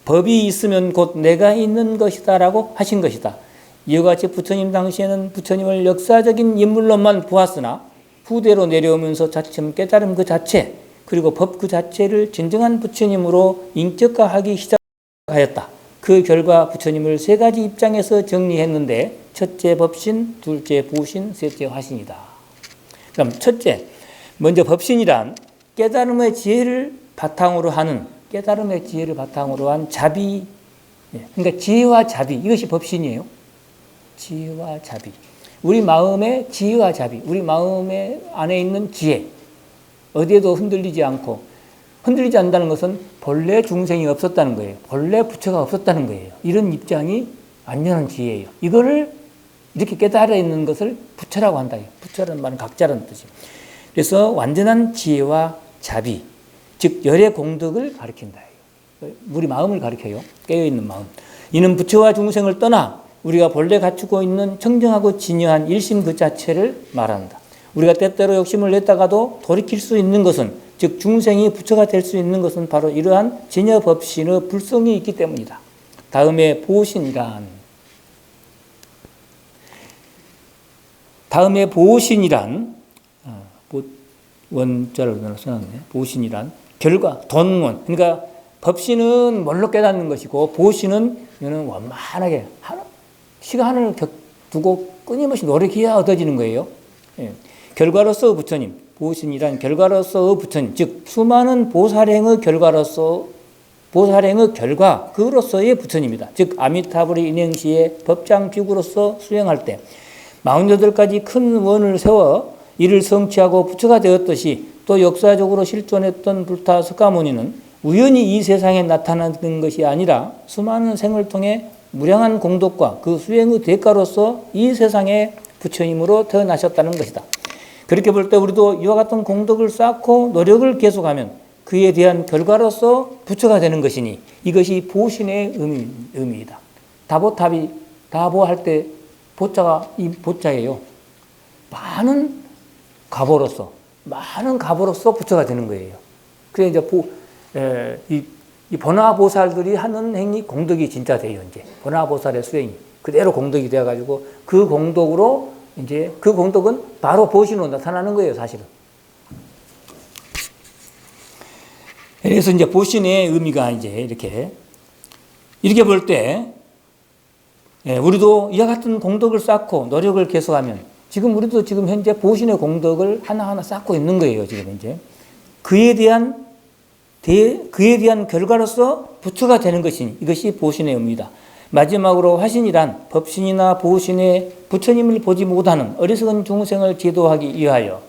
Speaker 1: 법이 있으면 곧 내가 있는 것이다 라고 하신 것이다. 이와 같이 부처님 당시에는 부처님을 역사적인 인물로만 보았으나 후대로 내려오면서 차츰 깨달음 그 자체 그리고 법 그 자체를 진정한 부처님으로 인격화하기 시작하였다. 그 결과 부처님을 세 가지 입장에서 정리했는데 첫째 법신, 둘째 부신, 셋째 화신이다. 그럼 첫째, 먼저 법신이란 깨달음의 지혜를 바탕으로 한 자비, 그러니까 지혜와 자비, 이것이 법신이에요. 지혜와 자비. 우리 마음의 지혜와 자비, 우리 마음의 안에 있는 지혜, 어디에도 흔들리지 않고, 흔들리지 않는다는 것은 본래 중생이 없었다는 거예요. 본래 부처가 없었다는 거예요. 이런 입장이 완전한 지혜예요. 이거를 이렇게 깨달아 있는 것을 부처라고 한다. 부처라는 말은 각자라는 뜻이에요. 그래서 완전한 지혜와 자비, 즉 열의 공덕을 가리킨다. 우리 마음을 가리켜요. 깨어있는 마음. 이는 부처와 중생을 떠나 우리가 본래 갖추고 있는 청정하고 진여한 일심 그 자체를 말한다. 우리가 때때로 욕심을 냈다가도 돌이킬 수 있는 것은 즉 중생이 부처가 될 수 있는 것은 바로 이러한 진여법신의 불성이 있기 때문이다. 다음에 보신이란 원자를 써놨네. 보신이란 결과, 돈원. 그러니까 법신은 뭘로 깨닫는 것이고 보신은 이거는 원만하게 시간을 두고 끊임없이 노력해야 얻어지는 거예요. 예. 결과로서 부처님, 보신이란 결과로서 부처님, 즉 수많은 보살행의 결과로서 보살행의 결과 그로서의 부처님이다. 즉 아미타불의 인행시에 법장 비구로서 수행할 때 48가지 큰 원을 세워 이를 성취하고 부처가 되었듯이 또 역사적으로 실존했던 불타 석가모니는 우연히 이 세상에 나타나는 것이 아니라 수많은 생을 통해 무량한 공덕과 그 수행의 대가로서 이 세상에 부처님으로 태어나셨다는 것이다. 그렇게 볼 때 우리도 이와 같은 공덕을 쌓고 노력을 계속하면 그에 대한 결과로서 부처가 되는 것이니 이것이 보신의 의미이다. 다보할 때 보자가 이 보자예요. 많은 가보로서 부처가 되는 거예요. 그래 이제 이 번화보살들이 하는 행위 공덕이 진짜 돼요. 이제 번화보살의 수행이 그대로 공덕이 되어가지고 그 공덕으로 이제 그 공덕은 바로 보신으로 나타나는 거예요, 사실은. 그래서 이제 보신의 의미가 이제 이렇게 볼 때 우리도 이와 같은 공덕을 쌓고 노력을 계속하면 우리도 지금 현재 보신의 공덕을 하나하나 쌓고 있는 거예요, 지금 이제. 그에 대한 결과로서 부처가 되는 것이니 이것이 보신의 의미다. 마지막으로 화신이란 법신이나 보신의 부처님을 보지 못하는 어리석은 중생을 제도하기 위하여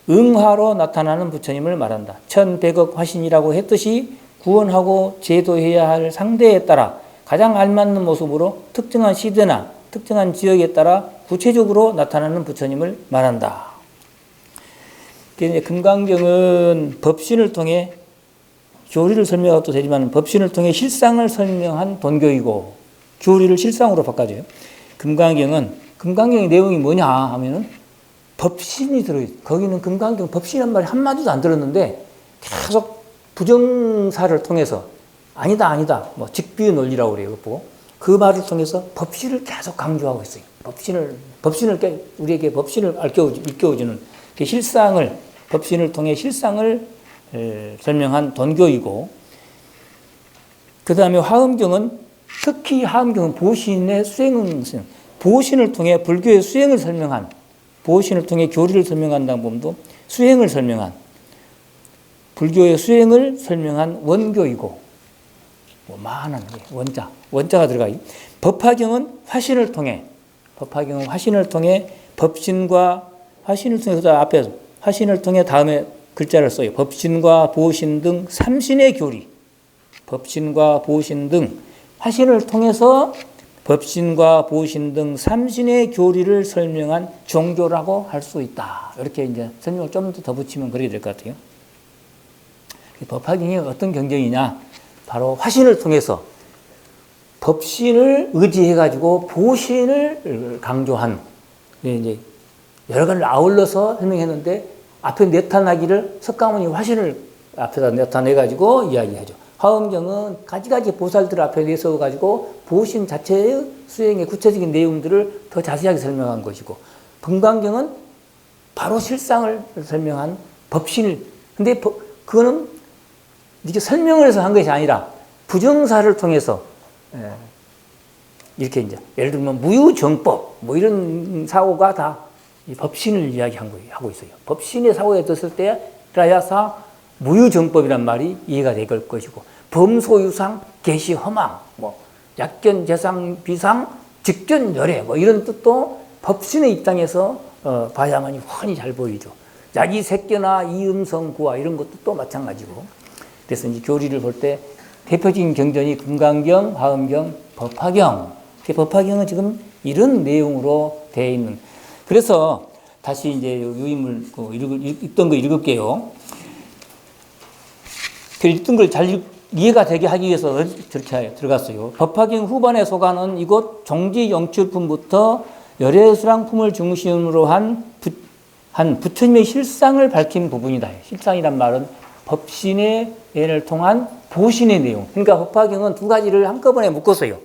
Speaker 1: 응화로 나타나는 부처님을 말한다. 1100억 화신이라고 했듯이 구원하고 제도해야 할 상대에 따라 가장 알맞는 모습으로 특정한 시대나 특정한 지역에 따라 구체적으로 나타나는 부처님을 말한다. 금강경은 법신을 통해 교리를 설명하고도 되지만 법신을 통해 실상을 설명한 돈교이고 교리를 실상으로 바꿔줘요. 금강경의 내용이 뭐냐 하면은 법신이 들어있어요. 거기는 금강경 법신이란 말이 한마디도 안 들었는데 계속 부정사를 통해서 아니다 뭐 직비의 논리라고 그래요. 그 말을 통해서 법신을 계속 강조하고 있어요. 우리에게 법신을 일깨워주는 그 실상을 법신을 통해 실상을 설명한 돈교이고 그 다음에 화엄경은 특히 화엄경은 보신의 보신을 통해 불교의 수행을 설명한 보신을 통해 교리를 설명한다는 부분도 수행을 설명한 불교의 수행을 설명한 원교이고 많은 원자가 들어가요. 법화경은 화신을 통해 법신과 화신을 통해서 앞에 화신을 통해 다음에 글자를 써요. 법신과 보신 등 삼신의 교리. 법신과 보신 등 화신을 통해서 법신과 보신 등 삼신의 교리를 설명한 종교라고 할 수 있다. 이렇게 이제 설명을 좀 더 붙이면 그렇게 될 것 같아요. 법화경이 어떤 경전이냐? 바로 화신을 통해서 법신을 의지해가지고 보신을 강조한 이제 여러 가지를 아울러서 설명했는데 앞에 나타나기를 석가모니 화신을 앞에다 나타내가지고 이야기하죠. 화엄경은 가지가지 보살들 앞에 내세워가지고 보신 자체의 수행의 구체적인 내용들을 더 자세하게 설명한 것이고 금강경은 바로 실상을 설명한 법신을 근데 그거는 이렇게 설명을 해서 한 것이 아니라 부정사를 통해서 이렇게 이제 예를 들면 무유정법 뭐 이런 사고가 다 이 법신을 이야기한 거예요. 하고 있어요. 법신의 사고에 떴을 때라야사 무유정법이란 말이 이해가 될 것이고 범소유상 개시허망 뭐 약견 재상 비상 직견 열애 뭐 이런 뜻도 법신의 입장에서 봐야만이 훤히 잘 보이죠. 야기 색견화 이음성 구화 이런 것도 또 마찬가지고 그래서 이제 교리를 볼 때 대표적인 경전이 금강경, 화엄경, 법화경. 법화경은 지금 이런 내용으로 되어 있는. 그래서 다시 이제 유임을 읽던 거 읽을게요. 그 읽던 걸 잘 이해가 되게 하기 위해서 저렇게 들어갔어요. 법화경 후반에 소가는 이곳 종지 영출품부터 열애수랑품을 중심으로 한 부처님의 실상을 밝힌 부분이다. 실상이란 말은 법신의 예를 통한 보신의 내용. 그러니까 법화경은 두 가지를 한꺼번에 묶었어요.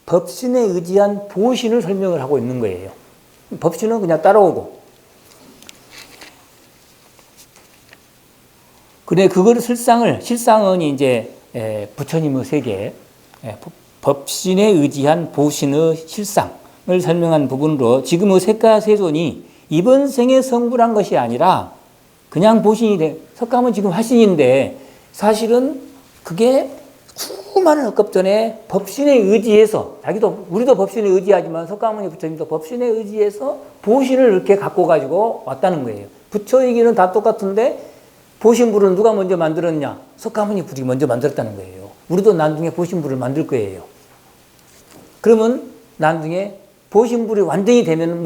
Speaker 1: 법신에 의지한 보신을 설명을 하고 있는 거예요. 법신은 그냥 따라오고. 근데 그거를 실상은 이제 부처님의 세계, 법신에 의지한 보신의 실상을 설명한 부분으로 지금의 색가세존이 이번 생에 성불한 것이 아니라 그냥 보신이 돼. 석가모니 지금 화신인데 사실은 그게 수많은 흑급 전에 법신에 의지해서 우리도 법신에 의지하지만 석가모니 부처님도 법신에 의지해서 보신을 이렇게 갖고 가지고 왔다는 거예요. 부처 얘기는 다 똑같은데 보신불을 누가 먼저 만들었냐? 석가모니 불이 먼저 만들었다는 거예요. 우리도 나중에 보신불을 만들 거예요. 그러면 나중에 보신불이 완전히 되면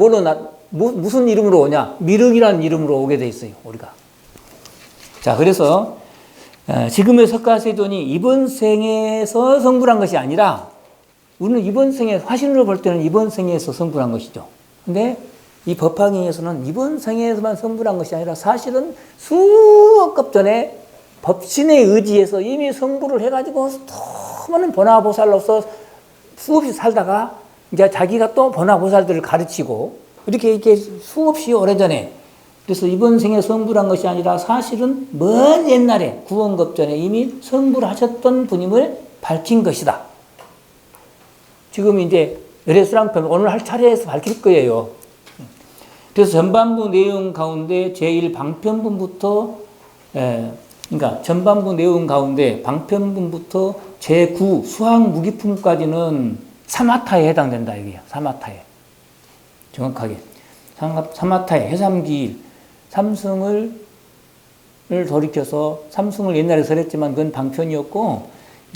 Speaker 1: 무슨 이름으로 오냐? 미륵이라는 이름으로 오게 돼 있어요, 우리가. 자, 그래서 지금의 석가세존이 이번 생에서 성불한 것이 아니라 우리는 이번 생에 화신으로 볼 때는 이번 생에서 성불한 것이죠. 근데 이 법화경에서는 이번 생에서만 성불한 것이 아니라 사실은 수억 급 전에 법신에 의지해서 이미 성불을 해가지고 수많은 번화보살로서 수없이 살다가 이제 자기가 또 번화보살들을 가르치고 이렇게 수없이 오래전에 그래서 이번 생에 성불한 것이 아니라 사실은 먼 옛날에 구원급 전에 이미 성불하셨던 분임을 밝힌 것이다. 지금 이제 열애수랑편 오늘 할 차례에서 밝힐 거예요. 그래서 전반부 내용 가운데 제1방편분부터 그러니까 전반부 내용 가운데 방편분부터 제9 수학무기품까지는 사마타에 해당된다 이게요. 사마타에 정확하게 사마타에 해삼기일 삼승을 돌이켜서 삼승을 옛날에 설했지만 그건 방편이었고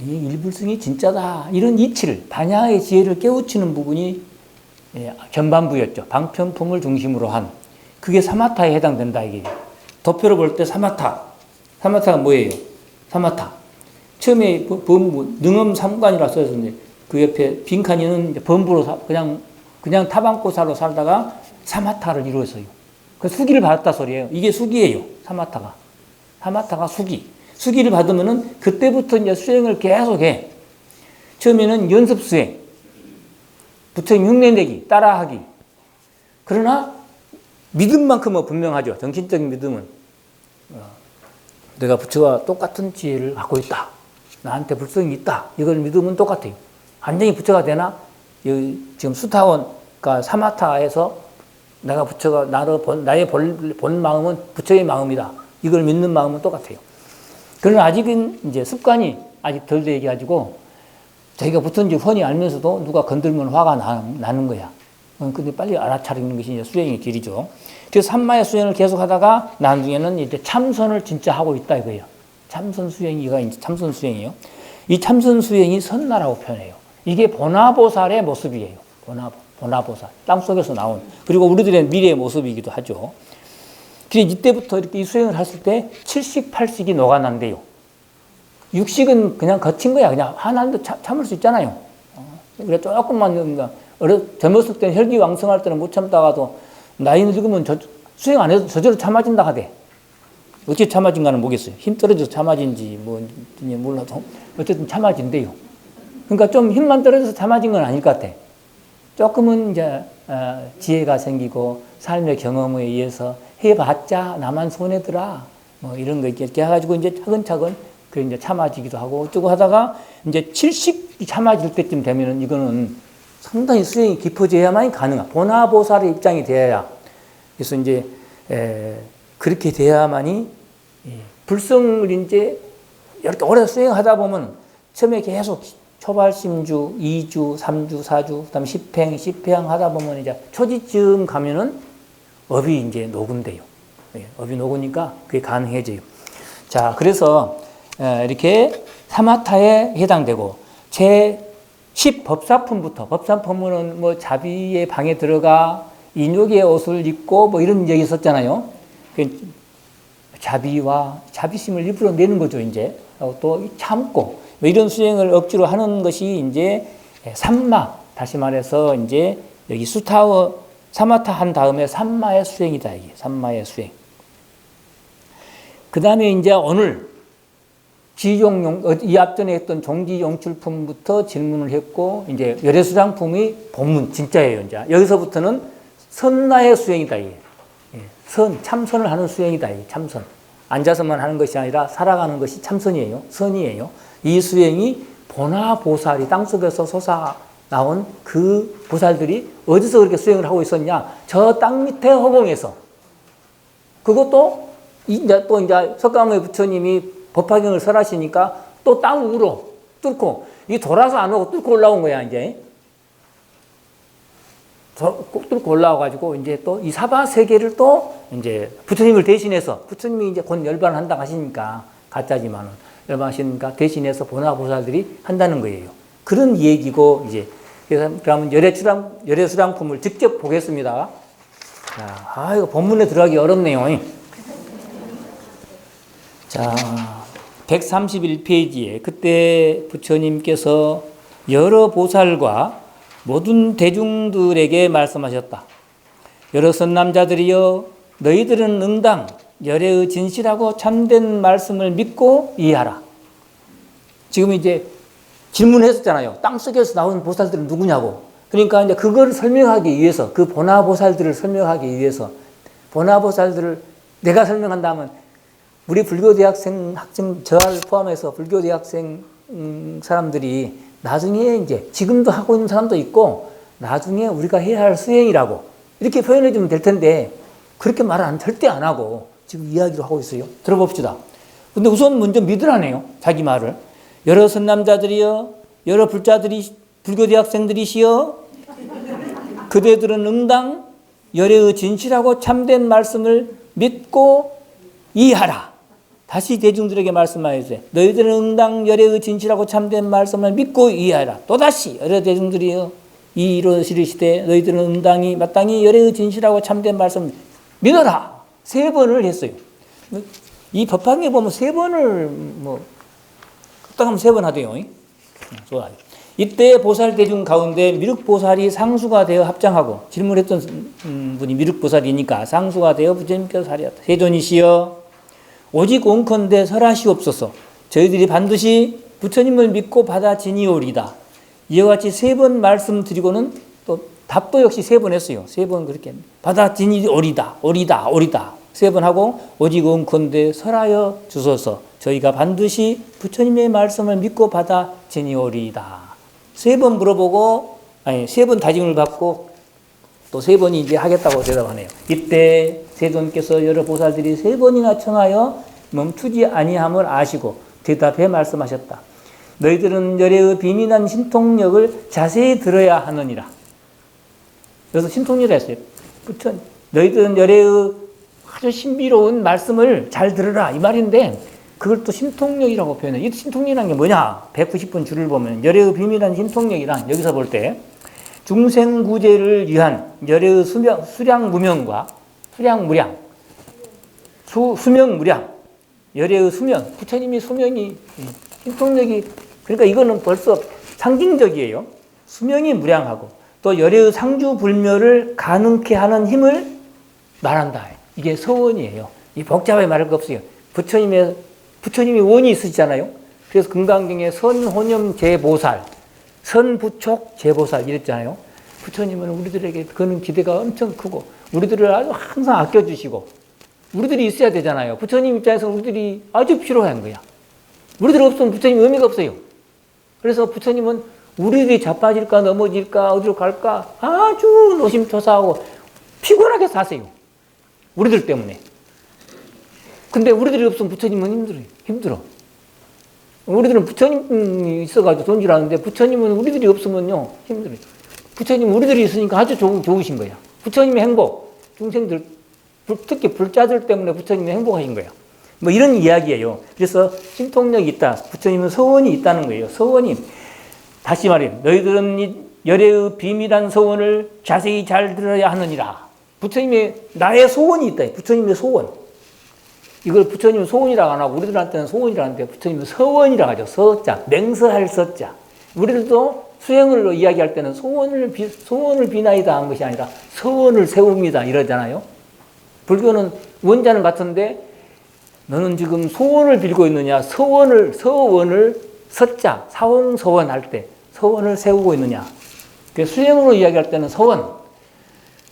Speaker 1: 이 일불승이 진짜다 이런 이치를 반야의 지혜를 깨우치는 부분이 전반부였죠. 방편품을 중심으로 한 그게 사마타에 해당된다 이게. 도표로 볼 때 사마타가 뭐예요? 사마타 처음에 범부 능엄 삼관이라 써있었는데 그 옆에 빈칸이는 범부로 그냥 타방고사로 살다가 사마타를 이루었어요. 그 수기를 받았다 소리예요. 이게 수기예요. 사마타가 수기를 받으면은 그때부터 이제 수행을 계속해. 처음에는 연습 수행, 부처님 흉내내기, 따라하기. 그러나 믿음만큼은 분명하죠. 정신적인 믿음은 내가 부처와 똑같은 지혜를 갖고 있다. 나한테 불성이 있다. 이걸 믿으면 똑같아요. 완전히 부처가 되나? 지금 수타원, 그러니까 사마타에서 내가 부처가 나의 본 마음은 부처의 마음이다. 이걸 믿는 마음은 똑같아요. 그러나 아직은 이제 습관이 아직 덜 되게 가지고 자기가 부처인지 훤히 알면서도 누가 건들면 화가 나는 거야. 근데 빨리 알아차리는 것이 이제 수행의 길이죠. 그래서 삼마의 수행을 계속 하다가 나중에는 이제 참선을 진짜 하고 있다 이거예요. 참선 수행이가 이제 참선 수행이에요. 이 참선 수행이 선나라고 표현해요. 이게 보나보살의 모습이에요. 보나보살. 땅속에서 나온. 그리고 우리들의 미래의 모습이기도 하죠. 그래서 이때부터 이렇게 이 수행을 했을 때 70, 80이 녹아난대요. 육식은 그냥 거친 거야. 그냥 하나도 참을 수 있잖아요. 그래 조금만 젊었을 때는 혈기왕성할 때는 못 참다가도 나이 늙으면 수행 안 해도 저절로 참아진다 하대. 어떻게 참아진가는 모르겠어요. 힘 떨어져서 참아진지 몰라도 어쨌든 참아진대요. 그러니까 좀 힘만 떨어져서 참아진 건 아닐 것 같아. 조금은 이제 지혜가 생기고 삶의 경험에 의해서 해봤자 나만 손해더라. 뭐 이런 거 이렇게 해가지고 이제 차근차근 그 이제 참아지기도 하고 어쩌고 하다가 이제 70이 참아질 때쯤 되면은 이거는 상당히 수행이 깊어져야만이 가능한 보나보살의 입장이 되어야. 그래서 이제 그렇게 돼야만이 불성을 이제 이렇게 오래 수행하다 보면 처음에 계속 초발심주, 2주, 3주, 4주, 그다음에 10행 하다 보면 이제 초지쯤 가면은 업이 이제 녹은대요. 업이 녹으니까 그게 가능해져요. 자, 그래서 이렇게 사마타에 해당되고 제10 법사품은 뭐 자비의 방에 들어가 인욕의 옷을 입고 뭐 이런 얘기 있었잖아요. 자비와 자비심을 일부러 내는 거죠, 이제. 또 참고 뭐 이런 수행을 억지로 하는 것이 이제 삼마, 다시 말해서 이제 여기 수타워 사마타 한 다음에 삼마의 수행이다, 이게. 삼마의 수행. 그 다음에 이제 오늘 이 앞전에 했던 종지용출품부터 질문을 했고, 이제 열애수장품의 본문, 진짜예요, 이제. 여기서부터는 선나의 수행이다, 이게. 참선을 하는 수행이다, 이게. 참선. 앉아서만 하는 것이 아니라 살아가는 것이 참선이에요. 선이에요. 이 수행이 보나보살이 땅속에서 솟아 나온 그 보살들이 어디서 그렇게 수행을 하고 있었냐? 저 땅 밑에 허공에서. 그것도 이제 석가모니 부처님이 법화경을 설하시니까 또 땅 위로 뚫고, 이게 돌아서 안 오고 뚫고 올라온 거야, 이제. 뚫고 올라와가지고, 이제 또 이 사바 세계를 또 이제 부처님을 대신해서 부처님이 이제 곧 열반한다 하시니까 가짜지만은 열반하시니까 대신해서 보나보살들이 한다는 거예요. 그런 얘기고 이제 그래서 그러면 열애수량품을 직접 보겠습니다. 자, 이거 본문에 들어가기 어렵네요. 자, 131페이지에 그때 부처님께서 여러 보살과 모든 대중들에게 말씀하셨다. 여러 선남자들이여 너희들은 응당 열애의 진실하고 참된 말씀을 믿고 이해하라. 지금 이제 질문했었잖아요. 땅속에서 나온 보살들은 누구냐고. 그러니까 이제 그걸 설명하기 위해서 그 보나보살들을 설명하기 위해서 보나보살들을 내가 설명한다면 우리 불교대학생 학생 저를 포함해서 불교대학생 사람들이 나중에 이제 지금도 하고 있는 사람도 있고 나중에 우리가 해야 할 수행이라고 이렇게 표현해 주면 될 텐데 그렇게 말은 절대 안 하고 지금 이야기를 하고 있어요. 들어봅시다. 근데 우선 먼저 믿으라네요. 자기 말을. 여러 선남자들이여 여러 불교대학생들이시여 그대들은 응당 열애의 진실하고 참된 말씀을 믿고 이해하라. 다시 대중들에게 말씀하여주세요. 너희들은 응당 열애의 진실하고 참된 말씀을 믿고 이해하라. 또다시 여러 대중들이여 이르시되 너희들은 응당이 마땅히 열애의 진실하고 참된 말씀을 믿어라. 3번을 했어요. 이 법화경에 보면 3번을 딱 하면 3번 하대요. 좋아요. 이때 보살 대중 가운데 미륵보살이 상수가 되어 합장하고 질문했던 분이 미륵보살이니까 상수가 되어 부처님께서 사리하다. 세존이시여 오직 온컨대 설하시옵소서. 저희들이 반드시 부처님을 믿고 받아지니오리다. 이와 같이 3번 말씀드리고는 또 답도 역시 3번 했어요. 3번 그렇게 받아지니오리다. 오리다. 3번 하고 오직 온컨대 설하여 주소서. 저희가 반드시 부처님의 말씀을 믿고 받아지니오리다. 3번 물어보고 3번 다짐을 받고 또 3번이 이제 하겠다고 대답하네요. 이때 세존께서 여러 보살들이 3번이나 청하여 멈추지 아니함을 아시고 대답해 말씀하셨다. 너희들은 열애의 비밀한 신통력을 자세히 들어야 하느니라. 그래서 신통력이라 했어요. 너희들은 열애의 아주 신비로운 말씀을 잘 들으라 이 말인데 그걸 또 신통력이라고 표현해요. 이 신통력이라는 게 뭐냐? 190번 줄을 보면 열애의 비밀한 신통력이란 여기서 볼 때 중생구제를 위한 열애의 수량무명과 수량무량 수명무량 열애의 수명 부처님이 수명이 신통력이 그러니까 이거는 벌써 상징적이에요. 수명이 무량하고 또 열애의 상주불멸을 가능케 하는 힘을 말한다. 이게 서원이에요. 이 복잡하게 말할 거 없어요. 부처님이 원이 있으시잖아요. 그래서 금강경에 선혼염 제보살, 선부촉 제보살 이랬잖아요. 부처님은 우리들에게 그는 기대가 엄청 크고 우리들을 아주 항상 아껴주시고 우리들이 있어야 되잖아요. 부처님 입장에서 우리들이 아주 필요한 거야. 우리들 없으면 부처님 의미가 없어요. 그래서 부처님은 우리들이 자빠질까 넘어질까 어디로 갈까 아주 노심초사하고 피곤하게 사세요. 우리들 때문에. 근데 우리들이 없으면 부처님은 힘들어. 우리들은 부처님이 있어가지고 존재하는데 부처님은 우리들이 없으면요 힘들어요. 부처님은 우리들이 있으니까 아주 좋으신 거야. 부처님의 행복, 중생들 특히 불자들 때문에 부처님이 행복하신 거야. 뭐 이런 이야기예요. 그래서 신통력이 있다. 부처님은 서원이 있다는 거예요. 서원이 다시 말해 너희들은 이 열애의 비밀한 서원을 자세히 잘 들어야 하느니라. 부처님의 나의 소원이 있다. 부처님의 소원. 이걸 부처님은 소원이라고 안 하고 우리들한테는 소원이라고 하는데 부처님은 서원이라고 하죠. 서자, 맹서할 서자. 우리들도 수행을 이야기할 때는 소원을 비나이다 한 것이 아니라 서원을 세웁니다 이러잖아요. 불교는 원자는 같은데 너는 지금 소원을 빌고 있느냐 서원을 서자, 사원서원 할 때 서원을 세우고 있느냐. 수행으로 이야기할 때는 서원,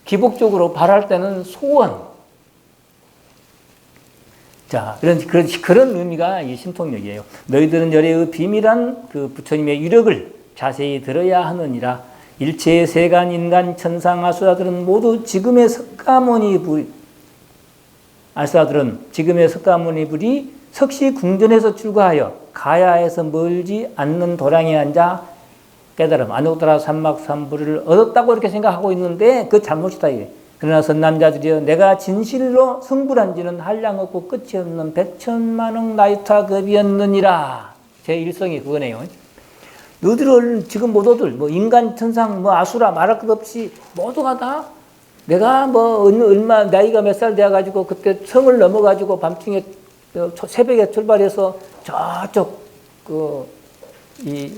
Speaker 1: 기복적으로 바랄 때는 소원. 자, 그런 의미가 이 신통력이에요. 너희들은 열애의 비밀한 그 부처님의 유력을 자세히 들어야 하느니라. 일체의 세간, 인간, 천상, 아수라들은 모두 지금의 석가모니 불이 석시 궁전에서 출가하여 가야에서 멀지 않는 도량에 앉아 깨달음, 아누ttara 삼막삼부를 얻었다고 이렇게 생각하고 있는데 그 잘못이다. 그러나 선남자들이여 내가 진실로 성불한지는 한량없고 끝이 없는 백천만억 나이타급이었느니라. 제 일성이 그거네요. 너희들 지금 모두들 뭐 인간 천상 뭐 아수라 말할 것 없이 모두가 다 내가 뭐 얼마 나이가 몇 살 돼가지고 그때 성을 넘어가지고 밤중에 새벽에 출발해서 저쪽 이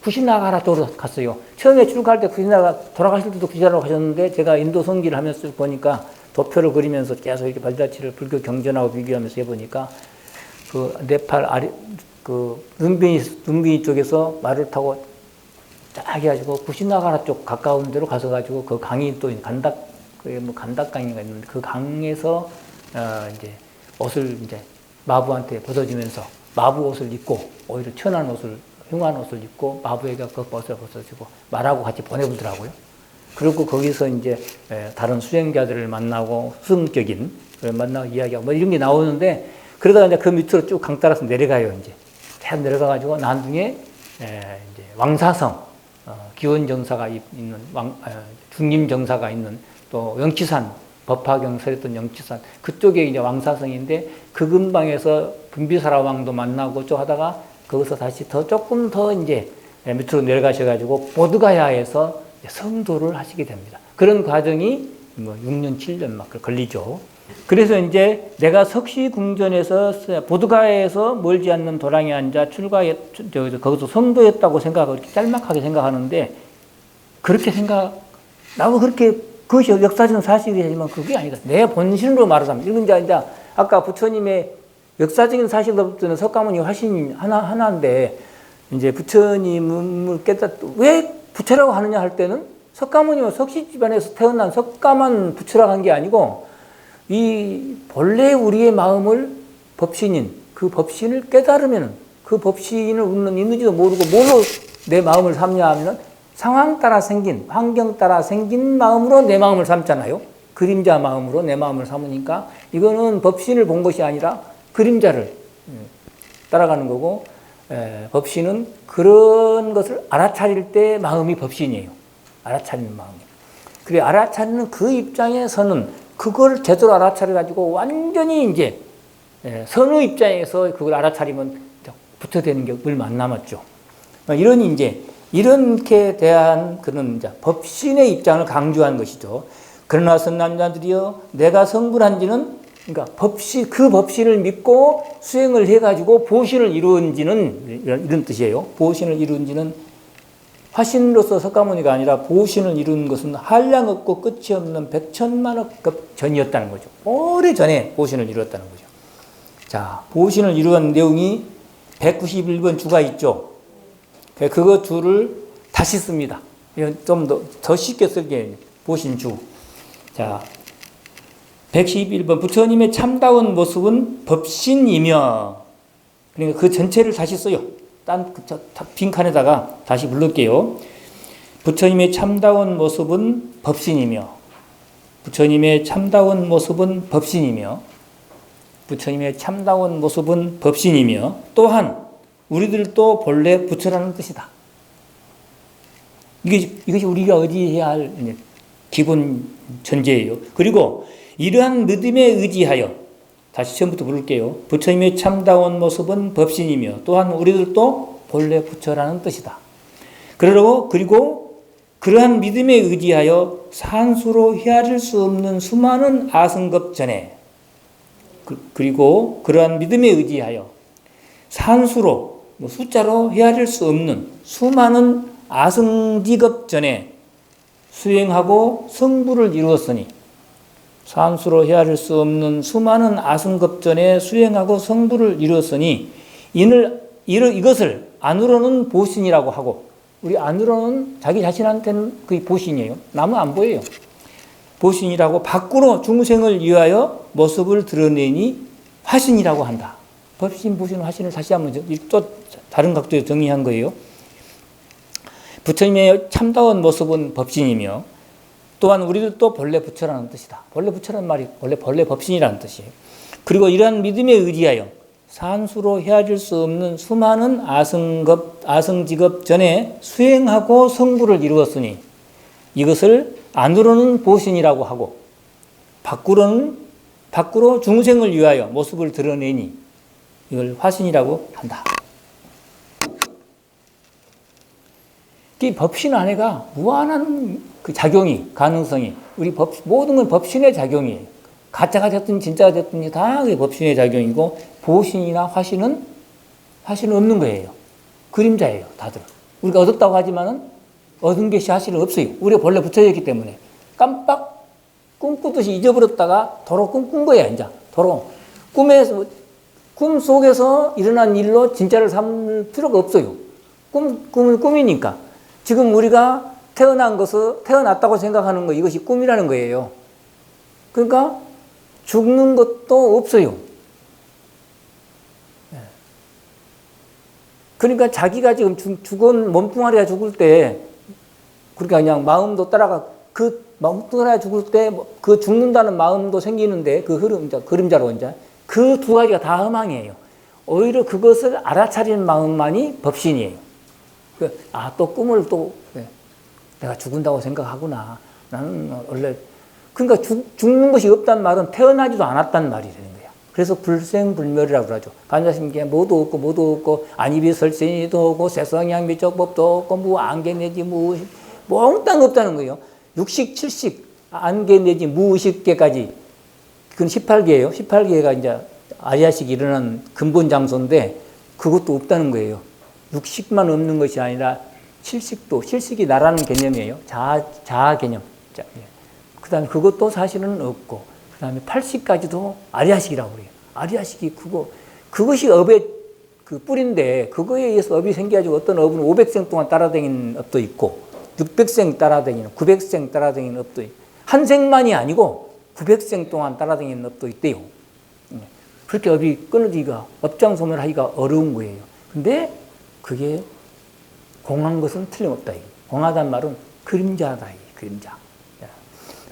Speaker 1: 구시나가라 쪽으로 갔어요. 처음에 출국할 때 구시나가 돌아가실 때도 구시나가로 가셨는데 제가 인도 성기를 하면서 보니까 도표를 그리면서 계속 이렇게 발자취를 불교 경전하고 비교하면서 해보니까 그 네팔 아래 그 룸비니 쪽에서 말을 타고 쫙 해가지고 구시나가라 쪽 가까운 데로 가서 가지고 그 강이 또 간닥 그게 뭐 간닥강인가 있는데 그 강에서 이제 옷을 이제 마부한테 벗어주면서 마부 옷을 입고 오히려 천한 옷을 흉한 옷을 입고 마부에게 그 옷을 벗어주고 말하고 같이 보내보더라고요. 그리고 거기서 이제 다른 수행자들을 만나고 수성격인 만나고 이야기하고 뭐 이런 게 나오는데 그러다가 이제 그 밑으로 쭉 강 따라서 내려가요. 이제 쭉 내려가가지고 나중에 이제 왕사성 기원 정사가 있는 중림 정사가 있는 또 영치산 법화경설했던 영치산 그쪽에 이제 왕사성인데 그 근방에서 분비사라 왕도 만나고 쭉 하다가 거기서 다시 조금 더 이제 밑으로 내려가셔가지고 보드가야에서 성도를 하시게 됩니다. 그런 과정이 뭐 6년, 7년 막 걸리죠. 그래서 이제 내가 석시궁전에서 보드가야에서 멀지 않는 도랑에 앉아 거기서 성도였다고 생각하고 이렇게 짤막하게 생각하는데 그렇게 나도 그렇게 그것이 역사적인 사실이지만 그게 아니다. 내 본신으로 말하자면 이건 이제 아까 부처님의 역사적인 사실로부터는 석가모니 화신이 하나인데 이제 부처님을 왜 부처라고 하느냐 할 때는 석가모니는 석시 집안에서 태어난 석가만 부처라고 한 게 아니고 이 본래 우리의 마음을 법신인 그 법신을 깨달으면 그 법신을 있는지도 모르고 뭘로 내 마음을 삼냐 하면 상황 따라 생긴 환경 따라 생긴 마음으로 내 마음을 삼잖아요. 그림자 마음으로 내 마음을 삼으니까 이거는 법신을 본 것이 아니라 그림자를 따라가는 거고 법신은 그런 것을 알아차릴 때 마음이 법신이에요. 알아차리는 마음이. 그래 알아차리는 그 입장에서는 그걸 제대로 알아차려가지고 완전히 이제 선의 입장에서 그걸 알아차리면 부처되는 게 얼마 안 남았죠. 이렇게 대한 그런 이제 법신의 입장을 강조한 것이죠. 그러나 선남자들이여 내가 성불한지는 그러니까 그 법신을 믿고 수행을 해가지고 보신을 이루은지는 이런 뜻이에요. 보신을 이루은지는 화신으로서 석가모니가 아니라 보신을 이룬 것은 한량 없고 끝이 없는 백천만억급 전이었다는 거죠. 오래 전에 보신을 이루었다는 거죠. 자, 보신을 이루는 내용이 191번 주가 있죠. 그거 주를 다시 씁니다. 좀 더 쉽게 쓸게 보신주. 자, 111번 부처님의 참다운 모습은 법신이며 그러니까 그 전체를 다시 써요. 빈칸에다가 다시 불러올게요. 부처님의 참다운 모습은 법신이며 부처님의 참다운 모습은 법신이며 부처님의 참다운 모습은 법신이며 또한 우리들도 본래 부처라는 뜻이다. 이것이 우리가 의지해야 할 기본 전제예요. 그리고 이러한 믿음에 의지하여 다시 처음부터 부를게요. 부처님의 참다운 모습은 법신이며 또한 우리들도 본래 부처라는 뜻이다. 그리고 그러한 믿음에 의지하여 산수로 헤아릴 수 없는 수많은 아승급 전에 그리고 그러한 믿음에 의지하여 산수로 숫자로 헤아릴 수 없는 수많은 아승지급 전에 수행하고 성불을 이루었으니 산수로 헤아릴 수 없는 수많은 아승급 전에 수행하고 성불을 이루었으니 이것을 안으로는 보신이라고 하고 우리 안으로는 자기 자신한테는 그게 보신이에요. 남은 안 보여요. 보신이라고 밖으로 중생을 위하여 모습을 드러내니 화신이라고 한다. 법신, 보신, 화신을 다시 한번 또 다른 각도에 정의한 거예요. 부처님의 참다운 모습은 법신이며 또한 우리들도 본래 부처라는 뜻이다. 본래 부처라는 말이 본래 법신이라는 뜻이에요. 그리고 이러한 믿음에 의지하여 산수로 헤아릴 수 없는 수많은 아승직업 전에 수행하고 성불을 이루었으니 이것을 안으로는 보신이라고 하고 밖으로 중생을 위하여 모습을 드러내니 이걸 화신이라고 한다. 이 법신 안에가 무한한 그 작용이, 가능성이, 모든 건 법신의 작용이에요. 가짜가 됐든 진짜가 됐든 다 그게 법신의 작용이고, 보신이나 화신은 없는 거예요. 그림자예요, 다들. 우리가 얻었다고 하지만은 얻은 게 사실은 없어요. 우리가 본래 붙여져 있기 때문에. 깜빡 꿈꾸듯이 잊어버렸다가 도로 꿈꾼 거야, 이제. 도로. 꿈 속에서 일어난 일로 진짜를 삼을 필요가 없어요. 꿈은 꿈이니까. 지금 우리가 태어났다고 생각하는 거, 이것이 꿈이라는 거예요. 그러니까 죽는 것도 없어요. 그러니까 자기가 지금 죽은 몸뚱아리가 죽을 때, 그러니까 그냥 마음도 따라가, 그 몸뚱아리가 죽을 때, 그 죽는다는 마음도 생기는데, 그 그림자로 이제, 그 두 가지가 다 허망이에요. 오히려 그것을 알아차리는 마음만이 법신이에요. 또 꿈을 내가 죽은다고 생각하구나. 나는 원래, 그러니까 죽는 것이 없다는 말은 태어나지도 않았다는 말이 되는 거야. 그래서 불생불멸이라고 그러죠. 반자신계 뭐도 없고, 안입이 설생이도 없고, 세성양 미적법도 없고, 무안개 내지 무의식, 몽땅 없다는 거예요. 육식, 칠식, 안개 내지 무의식계까지. 그건 18개예요. 18개가 이제 아리아식이 일어난 근본 장소인데, 그것도 없다는 거예요. 육식만 없는 것이 아니라, 실식이 나라는 개념이에요. 자아 개념. 그 다음에 그것도 사실은 없고, 그 다음에 8식까지도 아리아식이라고 그래요. 아리아식이 그것이 업의 그 뿌리인데, 그거에 의해서 업이 생겨가지고 어떤 업은 500생 동안 따라다니는 업도 있고, 600생 따라다니는, 900생 따라다니는 업도 있고, 한 생만이 아니고 900생 동안 따라다니는 업도 있대요. 그렇게 업이 끊어지기가, 업장소멸하기가 어려운 거예요. 근데 그게 공한 것은 틀림없다. 공하단 말은 그림자다. 그림자.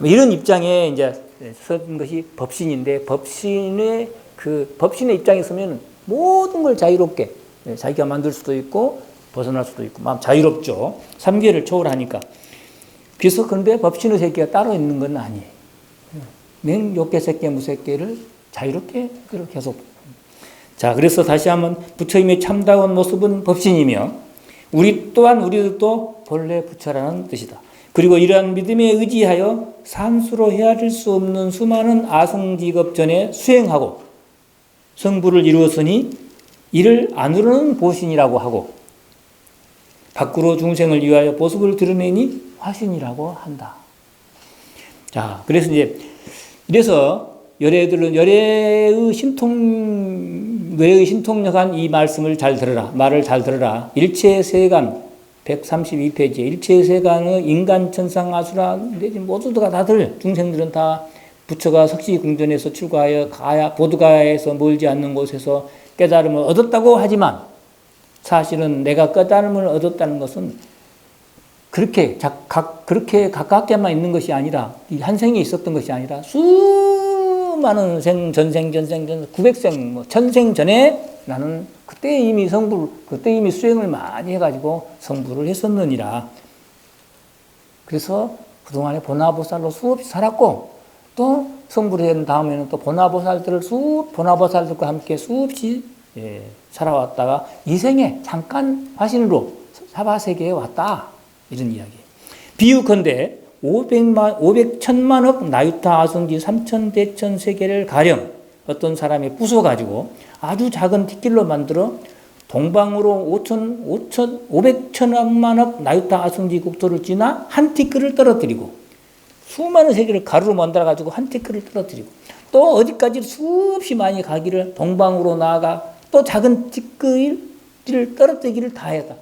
Speaker 1: 이런 입장에 이제 쓴 것이 법신인데, 법신의 입장에 서면 모든 걸 자유롭게 자기가 만들 수도 있고 벗어날 수도 있고 마음 자유롭죠. 3계를 초월하니까. 그래서 그런데 법신의 세계가 따로 있는 건 아니에요. 맹욕계, 색계, 무색계를 자유롭게 계속. 자, 그래서 다시 한번 부처님의 참다운 모습은 법신이며, 우리도 본래 부처라는 뜻이다. 그리고 이러한 믿음에 의지하여 산수로 헤아릴 수 없는 수많은 아성직업 전에 수행하고 성부를 이루었으니 이를 안으로는 보신이라고 하고 밖으로 중생을 위하여 보습을 드러내니 화신이라고 한다. 자, 그래서 열애의 신통력한 이 말씀을 잘 들어라. 말을 잘 들어라. 일체세간 132페이지에 일체세간의 인간, 천상, 아수라 모두가 다들 중생들은 다 부처가 석시궁전에서 출가하여 보드가야에서 멀지 않는 곳에서 깨달음을 얻었다고 하지만 사실은 내가 깨달음을 얻었다는 것은 그렇게 가깝게만 있는 것이 아니라 한 생에 있었던 것이 아니라 수많은 전생 900생 천생 전에 나는 그때 이미 수행을 많이 해가지고 성불을 했었느니라. 그래서 그동안에 보나보살로 수없이 살았고 또 성불을 한 다음에는 또 보나보살들과 함께 수없이 살아왔다가 이 생에 잠깐 화신으로 사바세계에 왔다. 이런 이야기. 비유컨대 500천만억 나유타 아성지 3천대천 세계를 가령 어떤 사람이 부숴가지고 아주 작은 틱길로 만들어 동방으로 500천억만억 나유타 아성지 국토를 지나 한 티끌을 떨어뜨리고 수많은 세계를 가루로 만들어가지고 한 티끌을 떨어뜨리고 또 어디까지 수없이 많이 가기를 동방으로 나아가 또 작은 티끌을 떨어뜨리기를 다 했다.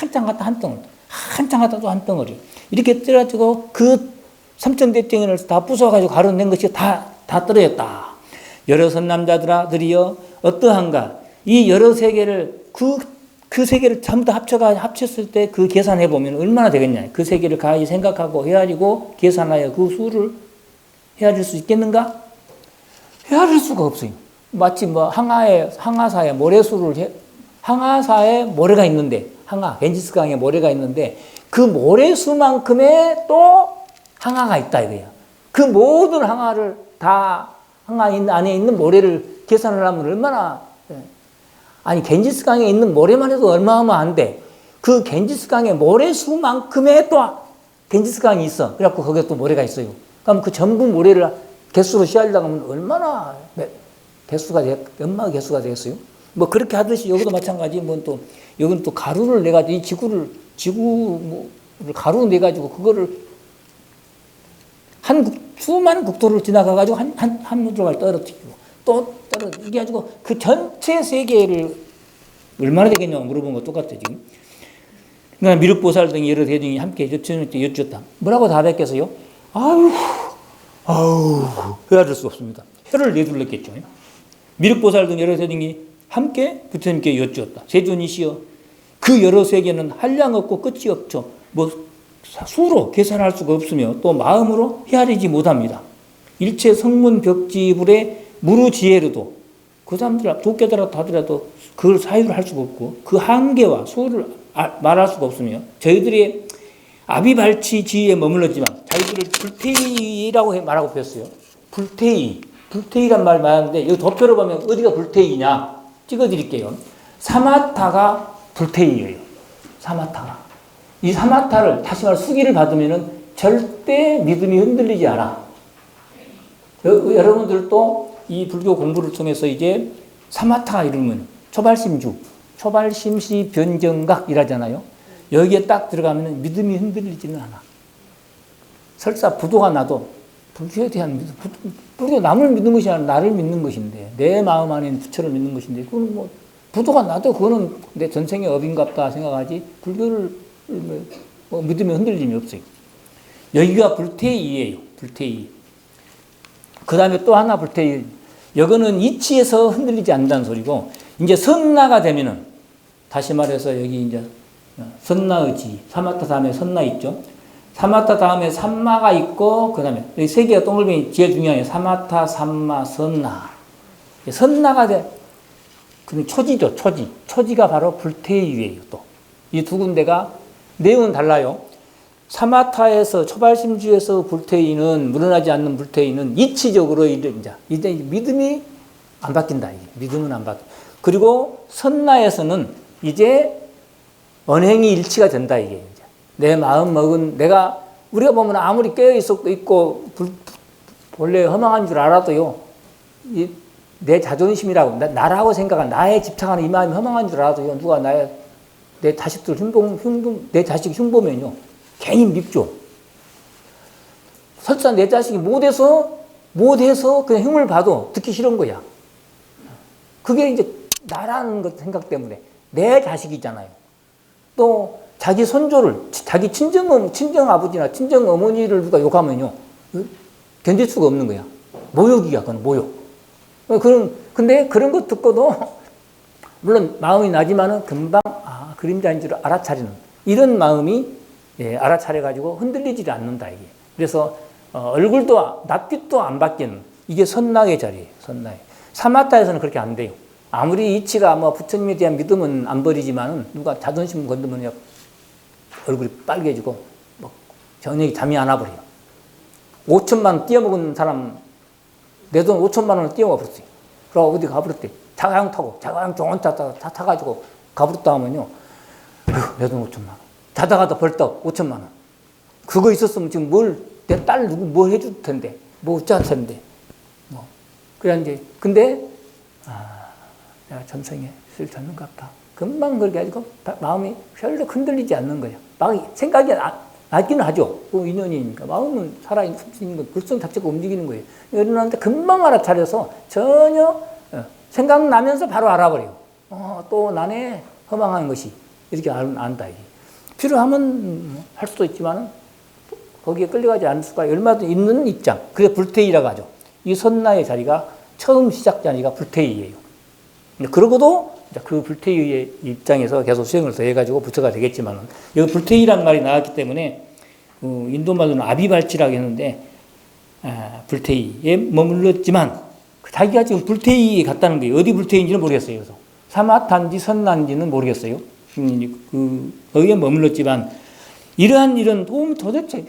Speaker 1: 한참 갔다 한 덩어리, 한참 갔다 또 한 덩어리. 이렇게 떨어지고 그 삼천대천을 다 부숴가지고 가루로 낸 것이 다 떨어졌다. 여러 선남자들이여 어떠한가? 이 여러 세계를 그 세계를 전부 다 합쳤을 때 그 계산해 보면 얼마나 되겠냐? 그 세계를 가히 생각하고 헤아리고 계산하여 그 수를 헤아릴 수 있겠는가? 헤아릴 수가 없어요. 마치 항하사에 항하사에 모래가 있는데 겐지스강에 모래가 있는데 그 모래수만큼의 또 항하가 있다 이거야. 그 모든 항아를 다 항아 안에 있는 모래를 계산을 하면 얼마나, 아니 겐지스강에 있는 모래만 해도 얼마어마한데 그 겐지스강의 모래수만큼의 또 겐지스강이 있어. 그래갖고 거기에 또 모래가 있어요. 그럼 그 전부 모래를 개수로 씨알려고 하면 얼마나 얼마나 개수가 되겠어요? 뭐 그렇게 하듯이 여기도 마찬가지. 여기는 또 가루를 내가지고 이 지구를 가루 내가지고 그거를 수많은 국도를 지나가가지고 한 무드로를 떨어뜨리고 또 떨어뜨리게 해가지고 그 전체 세계를 얼마나 되겠냐고 물어본 거 똑같아 지금. 그러니까 미륵보살 등 여러 대중이 함께 여쭈었다. 뭐라고 답했겠어요? 아우 헤아릴 수 없습니다. 혀를 내둘렀겠죠. 미륵보살 등 여러 대중이 함께 부처님께 여쭈었다. 세존이시여, 그 여러 세계는 한량 없고 끝이 없죠. 수로 계산할 수가 없으며 또 마음으로 헤아리지 못합니다. 일체 성문 벽지불의 무르지혜로도 그 사람들 도깨달았다 하더라도 그걸 사유를 할 수가 없고 그 한계와 수를 말할 수가 없으며 저희들의 아비발치 지위에 머물렀지만 자기들을 불태이라고 말하고 배웠어요. 불태이란 말 말하는데 여기 도표로 보면 어디가 불태이냐 찍어드릴게요. 사마타가 불태이예요. 사마타가. 이 사마타를 다시 말해 수기를 받으면은 절대 믿음이 흔들리지 않아. 여러분들도 이 불교 공부를 통해서 이제 사마타 이러면 초발심시 변정각이라잖아요. 여기에 딱 들어가면 믿음이 흔들리지는 않아. 설사 부도가 나도 불교에 대한 믿음, 불교 남을 믿는 것이 아니라 나를 믿는 것인데 내 마음 안에 있는 부처를 믿는 것인데 그건 부도가 나도 그거는 내 전생의 업인갑다 생각하지 불교를 믿음에 흔들림이 없어요. 여기가 불태이예요. 불태이. 그 다음에 또 하나 불태이. 여기는 이치에서 흔들리지 않는다는 소리고 이제 선나가 되면은 다시 말해서 여기 이제 선나의지 사마타 다음에 선나 있죠. 사마타 다음에 삼마가 있고 그 다음에 여기 세 개가 동글뱅이 제일 중요한 게 사마타, 삼마, 선나. 선나가 돼. 그 초지죠. 초지가 바로 불태이예요. 또 이 두 군데가 내용은 달라요. 사마타에서 초발심주에서 불태이는 물러나지 않는 불태이는 이치적으로 이제 믿음이 안 바뀐다. 믿음은 안 바뀐다. 그리고 선나에서는 이제 언행이 일치가 된다. 이게 이제 내 마음 먹은 내가 우리가 보면 아무리 깨어 있고 본래 허망한 줄 알아도요. 내 자존심이라고 나라고 생각한 나에 집착하는 이 마음이 허망한 줄 알아도요. 누가 내 자식들 내 자식이 흉보면요. 괜히 밉죠. 설사 내 자식이 못해서 그냥 흉을 봐도 듣기 싫은 거야. 그게 이제 나라는 것 생각 때문에 내 자식이잖아요. 또 자기 손조를 자기 친정 아버지나 친정 어머니를 누가 욕하면요. 견딜 수가 없는 거야. 모욕이야. 그건 모욕. 근데 그런 거 듣고도 물론 마음이 나지만은 금방 그림자인 줄 알아차리는 이런 마음이 알아차려가지고 흔들리지 않는다 이게. 그래서 얼굴도 낯빛도 안 바뀌는 이게 선나의 자리예요. 선나의. 사마타에서는 그렇게 안 돼요. 아무리 이치가 부처님에 대한 믿음은 안 버리지만은 누가 자존심 건드면 얼굴이 빨개지고 저녁에 잠이 안 와버려요. 5천만 원 띄어먹은 사람 내 돈 5천만 원을 띄어먹었어요. 그러고 어디 가버렸대. 자가용 타고 자가용 좋은 차 타가지고 가버렸다 하면요. 내 돈 5천만 원. 자다가도 벌떡 5천만 원. 그거 있었으면 지금 내 딸 누구 뭘 해줄 텐데. 뭐 어쩔 텐데. 그래, 이제. 근데, 내가 전생에 쓸졌는갑다. 금방 그렇게 해가지고 마음이 별로 흔들리지 않는 거예요. 막 생각이 나기는 하죠. 그 인연이니까. 마음은 살아있는 건 불성 자체가 움직이는 거예요. 일어나는데 금방 알아차려서 전혀 생각나면서 바로 알아버려요. 또 나네 허망한 것이. 이렇게 안다. 이게. 필요하면 할 수도 있지만 거기에 끌려가지 않을 수가 얼마든 있는 입장. 그게 불태이라고 하죠. 이 선나의 자리가 처음 시작 자리가 불태이예요. 그러고도 그 불태이의 입장에서 계속 수행을 더 해가지고 부처가 되겠지만 여기 불태이란 말이 나왔기 때문에 인도 말로는 아비발치라고 했는데 불태이에 머물렀지만 자기가 지금 불태이에 갔다는 거예요. 어디 불태이인지는 모르겠어요. 그래서 사마타인지 선나인지는 모르겠어요. 거기에 머물렀지만 이런 도대체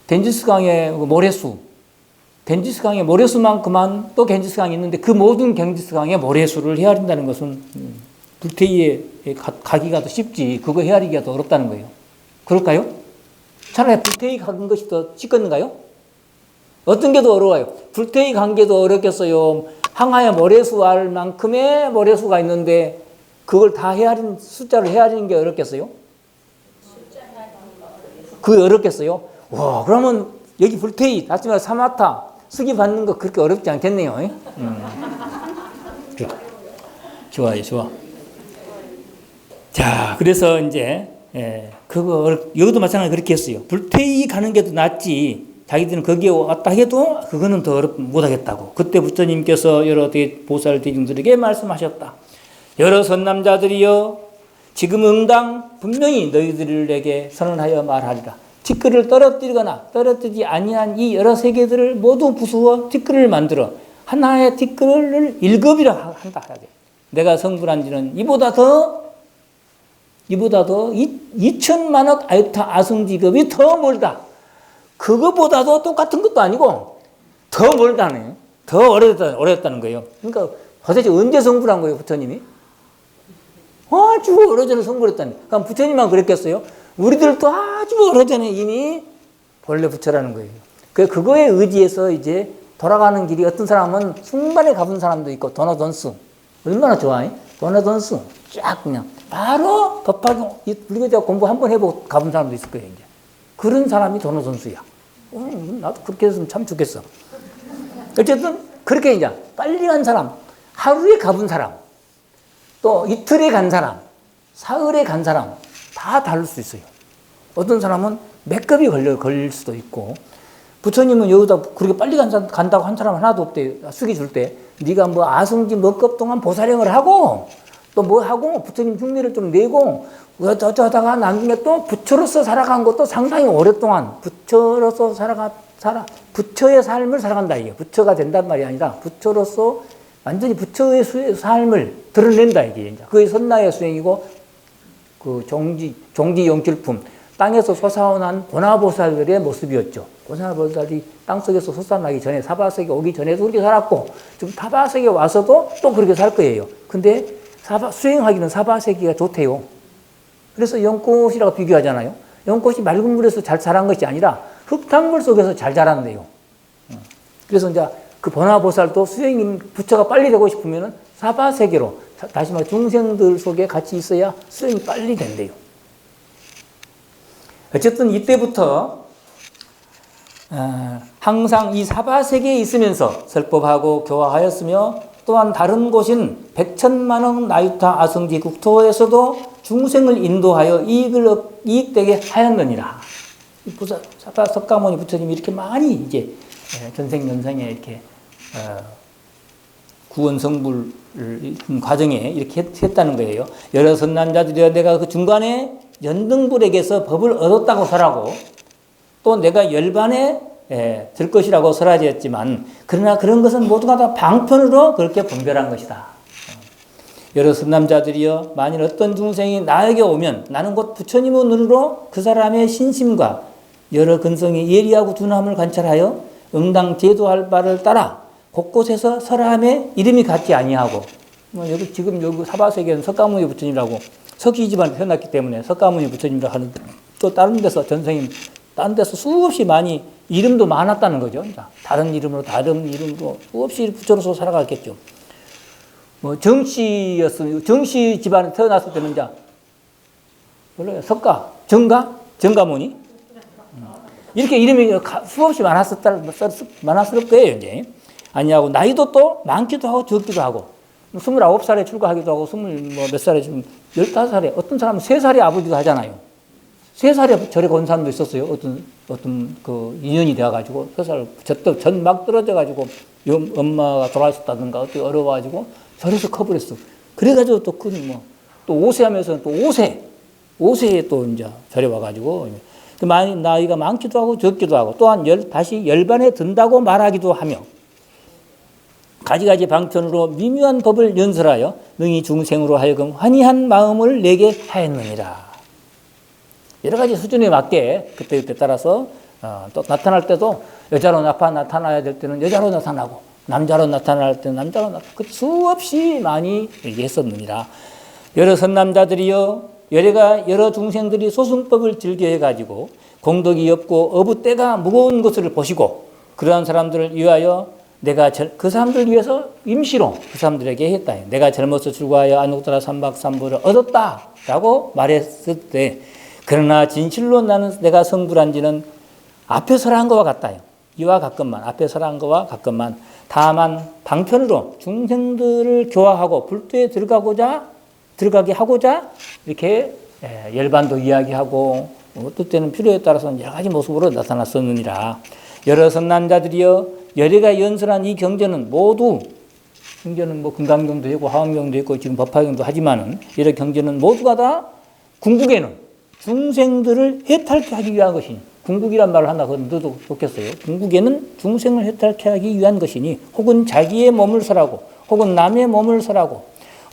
Speaker 1: 겐지스강의 모래수, 겐지스강의 모래수만큼만 또 겐지스강이 있는데 그 모든 겐지스강의 모래수를 헤아린다는 것은 불태위에 가기가 더 쉽지 그거 헤아리기가 더 어렵다는 거예요. 그럴까요? 차라리 불태위 가는 것이 더 쉽겠는가요? 어떤 게 더 어려워요? 불태위 간 게 더 어렵겠어요? 항하의 모래수 알 만큼의 모래수가 있는데 그걸 다 숫자를 헤아리는 게 어렵겠어요? 그게 어렵겠어요? 와, 그러면 여기 불태위, 다시 말해 사마타, 수기 받는 거 그렇게 어렵지 않겠네요. 좋아요, 좋아. 자, 그래서 이제, 여기도 마찬가지로 그렇게 했어요. 불태위 가는 게 더 낫지. 자기들은 거기에 왔다 해도 그거는 더 못하겠다고. 그때 부처님께서 여러 보살 대중들에게 말씀하셨다. 여러 선남자들이여, 지금 응당 분명히 너희들에게 선언하여 말하리라. 티끌을 떨어뜨리지 아니한 이 여러 세계들을 모두 부수어 티끌을 만들어 하나의 티끌을 1급이라 한다. 내가 성불한 지는 이보다 더 2천만억 아유타 아승지급이 더 멀다. 그거보다도 똑같은 것도 아니고 더 멀다네. 더 오래됐다는 거예요. 그러니까 도대체 언제 성불한 거예요, 부처님이? 아주 오래전에 성불했다니. 그럼 부처님만 그랬겠어요? 우리들도 아주 오래전에 이미 본래 부처라는 거예요. 그거에 의지해서 이제 돌아가는 길이 어떤 사람은 순간에 가본 사람도 있고, 도노돈수. 얼마나 좋아해? 도노돈수. 쫙 그냥. 바로 법하고, 불교자 공부 한번 해보고 가본 사람도 있을 거예요, 이제. 그런 사람이 도노돈수야. 나도 그렇게 했으면 참 좋겠어. 어쨌든, 그렇게 이제 빨리 간 사람, 하루에 가본 사람, 또 이틀에 간 사람, 사흘에 간 사람, 다 다를 수 있어요. 어떤 사람은 몇 급이 걸릴 수도 있고, 부처님은 여기다 그렇게 빨리 간다고 한 사람 하나도 없대. 숙이 줄 때. 네가 뭐 아승지 몇 급 동안 보살행을 하고, 또 뭐 하고, 부처님 흉내를 좀 내고, 어쩌다가 나중에 또 부처로서 살아간 것도 상당히 오랫동안 부처로서 부처의 삶을 살아간다, 이게. 부처가 된단 말이 아니라, 부처로서 완전히 부처의 삶을 드러낸다, 이게. 그게 선나의 수행이고, 그 종지 용질품, 땅에서 솟아오는 보나보살들의 모습이었죠. 보나보살이 땅속에서 솟아나기 전에, 사바세계 오기 전에도 그렇게 살았고, 지금 타바세계 와서도 또 그렇게 살 거예요. 근데 수행하기는 사바세계가 좋대요. 그래서 연꽃이라고 비교하잖아요. 연꽃이 맑은 물에서 잘 자란 것이 아니라 흙탕물 속에서 잘 자란대요. 그래서 이제 그 보나보살도 수행인 부처가 빨리 되고 싶으면 사바세계로, 다시 말해 중생들 속에 같이 있어야 수행이 빨리 된대요. 어쨌든 이때부터 항상 이 사바세계에 있으면서 설법하고 교화하였으며, 또한 다른 곳인 백천만억 나유타 아성지 국토에서도 중생을 인도하여 이익되게 하였느니라. 석가모니 부처님이 이렇게 많이 이제 전생연생에 이렇게 구원성불 과정에 이렇게 했다는 거예요. 여러 선남자들이여, 내가 그 중간에 연등불에게서 법을 얻었다고 설하고, 또 내가 열반에 들 것이라고 설하였지만, 그러나 그런 것은 모두가 다 방편으로 그렇게 분별한 것이다. 여러 선남자들이여, 만일 어떤 중생이 나에게 오면 나는 곧 부처님의 눈으로 그 사람의 신심과 여러 근성이 예리하고 둔함을 관찰하여 응당 제도할 바를 따라 곳곳에서 설함에 이름이 같지 아니하고, 지금 여기 사바세계는 석가모니 부처님이라고 석기 집안에 태어났기 때문에 석가모니 부처님이라고 하는, 또 다른 데서 전생님, 다른 데서 수없이 많이 이름도 많았다는 거죠. 다른 이름으로 수없이 부처로서 살아갔겠죠. 뭐 정씨 집안에 태어났을 때는 이제 몰라요. 정가모니 이렇게 이름이 수없이 많았을 거예요, 이제. 아니하고 나이도 또 많기도 하고 적기도 하고, 29살에 출가하기도 하고, 몇 살에 지금 15살에, 어떤 사람은 3살에 아버지도 하잖아요. 3살에 절에 건 사람도 있었어요. 어떤 그 인연이 되어가지고, 3살, 전 막 떨어져가지고, 엄마가 돌아가셨다든가, 어떻게 어려워가지고, 절에서 커버렸어. 그래가지고 또 또 5세 하면서 또 5세에 또 이제 절에 와가지고, 나이가 많기도 하고 적기도 하고, 또한 다시 열반에 든다고 말하기도 하며, 가지가지 방편으로 미묘한 법을 연설하여 능히 중생으로 하여금 환희한 마음을 내게 하였느니라. 여러 가지 수준에 맞게 그때그때 따라서 또 나타날 때도 여자로 나타나야 될 때는 여자로 나타나고 남자로 나타날 때는 남자로 나타나고 수없이 많이 얘기했었느니라. 여러 선남자들이여 여러 중생들이 소승법을 즐겨해가지고 공덕이 없고 어부때가 무거운 것을 보시고 그러한 사람들을 위하여 내가 그 사람들을 위해서 임시로 그 사람들에게 했다. 내가 젊어서 출가하여 안옥도라 삼박삼부를 얻었다 라고 말했을 때 그러나 진실로 나는 내가 성불한 지는 앞에 서라 한 것과 같다. 이와 같건만 앞에 서라 한 것과 같건만 다만 방편으로 중생들을 교화하고 불도에 들어가게 하고자 이렇게 열반도 이야기하고 어떨 때는 필요에 따라서는 여러 가지 모습으로 나타났었느니라. 여러 선남자들이여 여리가 연설한 이 경전은 모두 경전은 뭐 금강경도 있고 화엄경도 있고 지금 법화경도 하지만은 여러 경전은 모두가 다 궁극에는 중생들을 해탈케 하기 위한 것이니 궁극이란 말을 하나 넣어도 좋겠어요. 궁극에는 중생을 해탈케 하기 위한 것이니 혹은 자기의 몸을 설하고 혹은 남의 몸을 설하고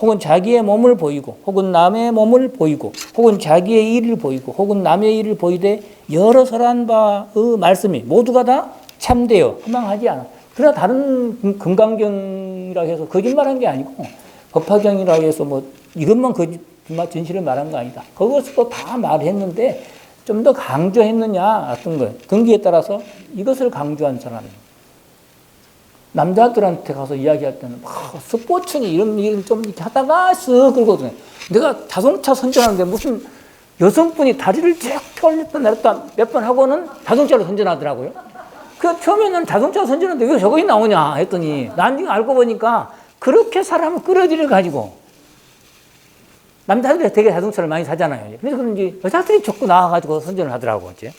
Speaker 1: 혹은 자기의 몸을 보이고 혹은 남의 몸을 보이고 혹은 자기의 일을 보이고 혹은 남의 일을 보이되 여러 설한 바의 말씀이 모두가 다 참되어 허망하지 않아. 그러나 다른 금강경이라 해서 거짓말한 게 아니고 법화경이라 해서 뭐 이것만 진실을 말한 거 아니다. 그것도 다 말했는데 좀 더 강조했느냐 어떤 거예요. 경기에 따라서 이것을 강조한 사람이에요. 남자들한테 가서 이야기할 때는 막 스포츠니 이런 일 좀 이렇게 하다가 쓱 그러거든요. 내가 자동차 선전하는데 무슨 여성분이 다리를 쭉 펴올렸다 내렸다 몇 번 하고는 자동차를 선전하더라고요. 그 처음에는 자동차 선전하는데 왜 저것이 나오냐 했더니 나중에 알고 보니까 그렇게 사람을 끌어들여 가지고 남자들이 되게 자동차를 많이 사잖아요. 그래서 그런지 여자들이 자꾸 나와가지고 선전을 하더라고 이제.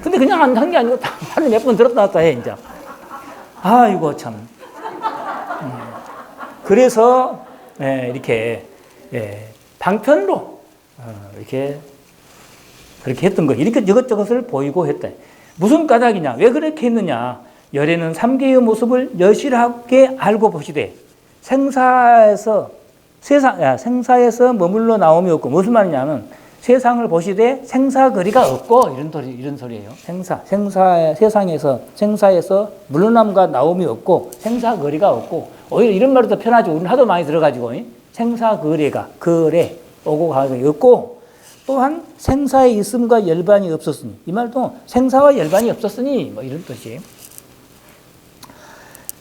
Speaker 1: 근데 그냥 한 게 아니고 하루에 몇 번 들었다 놨다 해 이제. 아이고 참. 그래서 이렇게 방편으로 이렇게 그렇게 했던 거. 이렇게 이것저것을 보이고 했다. 무슨 까닭이냐? 왜 그렇게 했느냐? 열애는 삼계의 모습을 여실하게 알고 보시되 생사에서 머물러 나옴이 없고 무슨 말이냐면 세상을 보시되 생사거리가 없고 이런 소리예요. 생사에서 물러남과 나옴이 없고 생사거리가 없고 오히려 이런 말이 더 편하죠. 우리는 하도 많이 들어가지고 생사거래가 오고 가고 없고 또한 생사의 있음과 열반이 없었으니 이 말도 생사와 열반이 없었으니 뭐 이런 뜻이에요.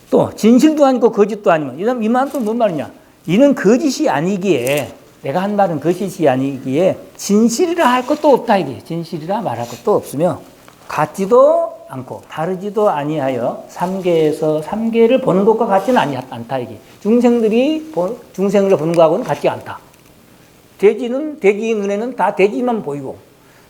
Speaker 1: 또 진실도 아니고 거짓도 아니면 이 말도 뭔 말이냐? 이는 거짓이 아니기에 내가 한 말은 거짓이 아니기에 진실이라 할 것도 없다 이게. 진실이라 말할 것도 없으며 같지도 않고 다르지도 아니하여 삼계를 보는 것과 같지는 않다 이게. 중생을 보는 것하고는 같지 않다. 돼지의 눈에는 다 돼지만 보이고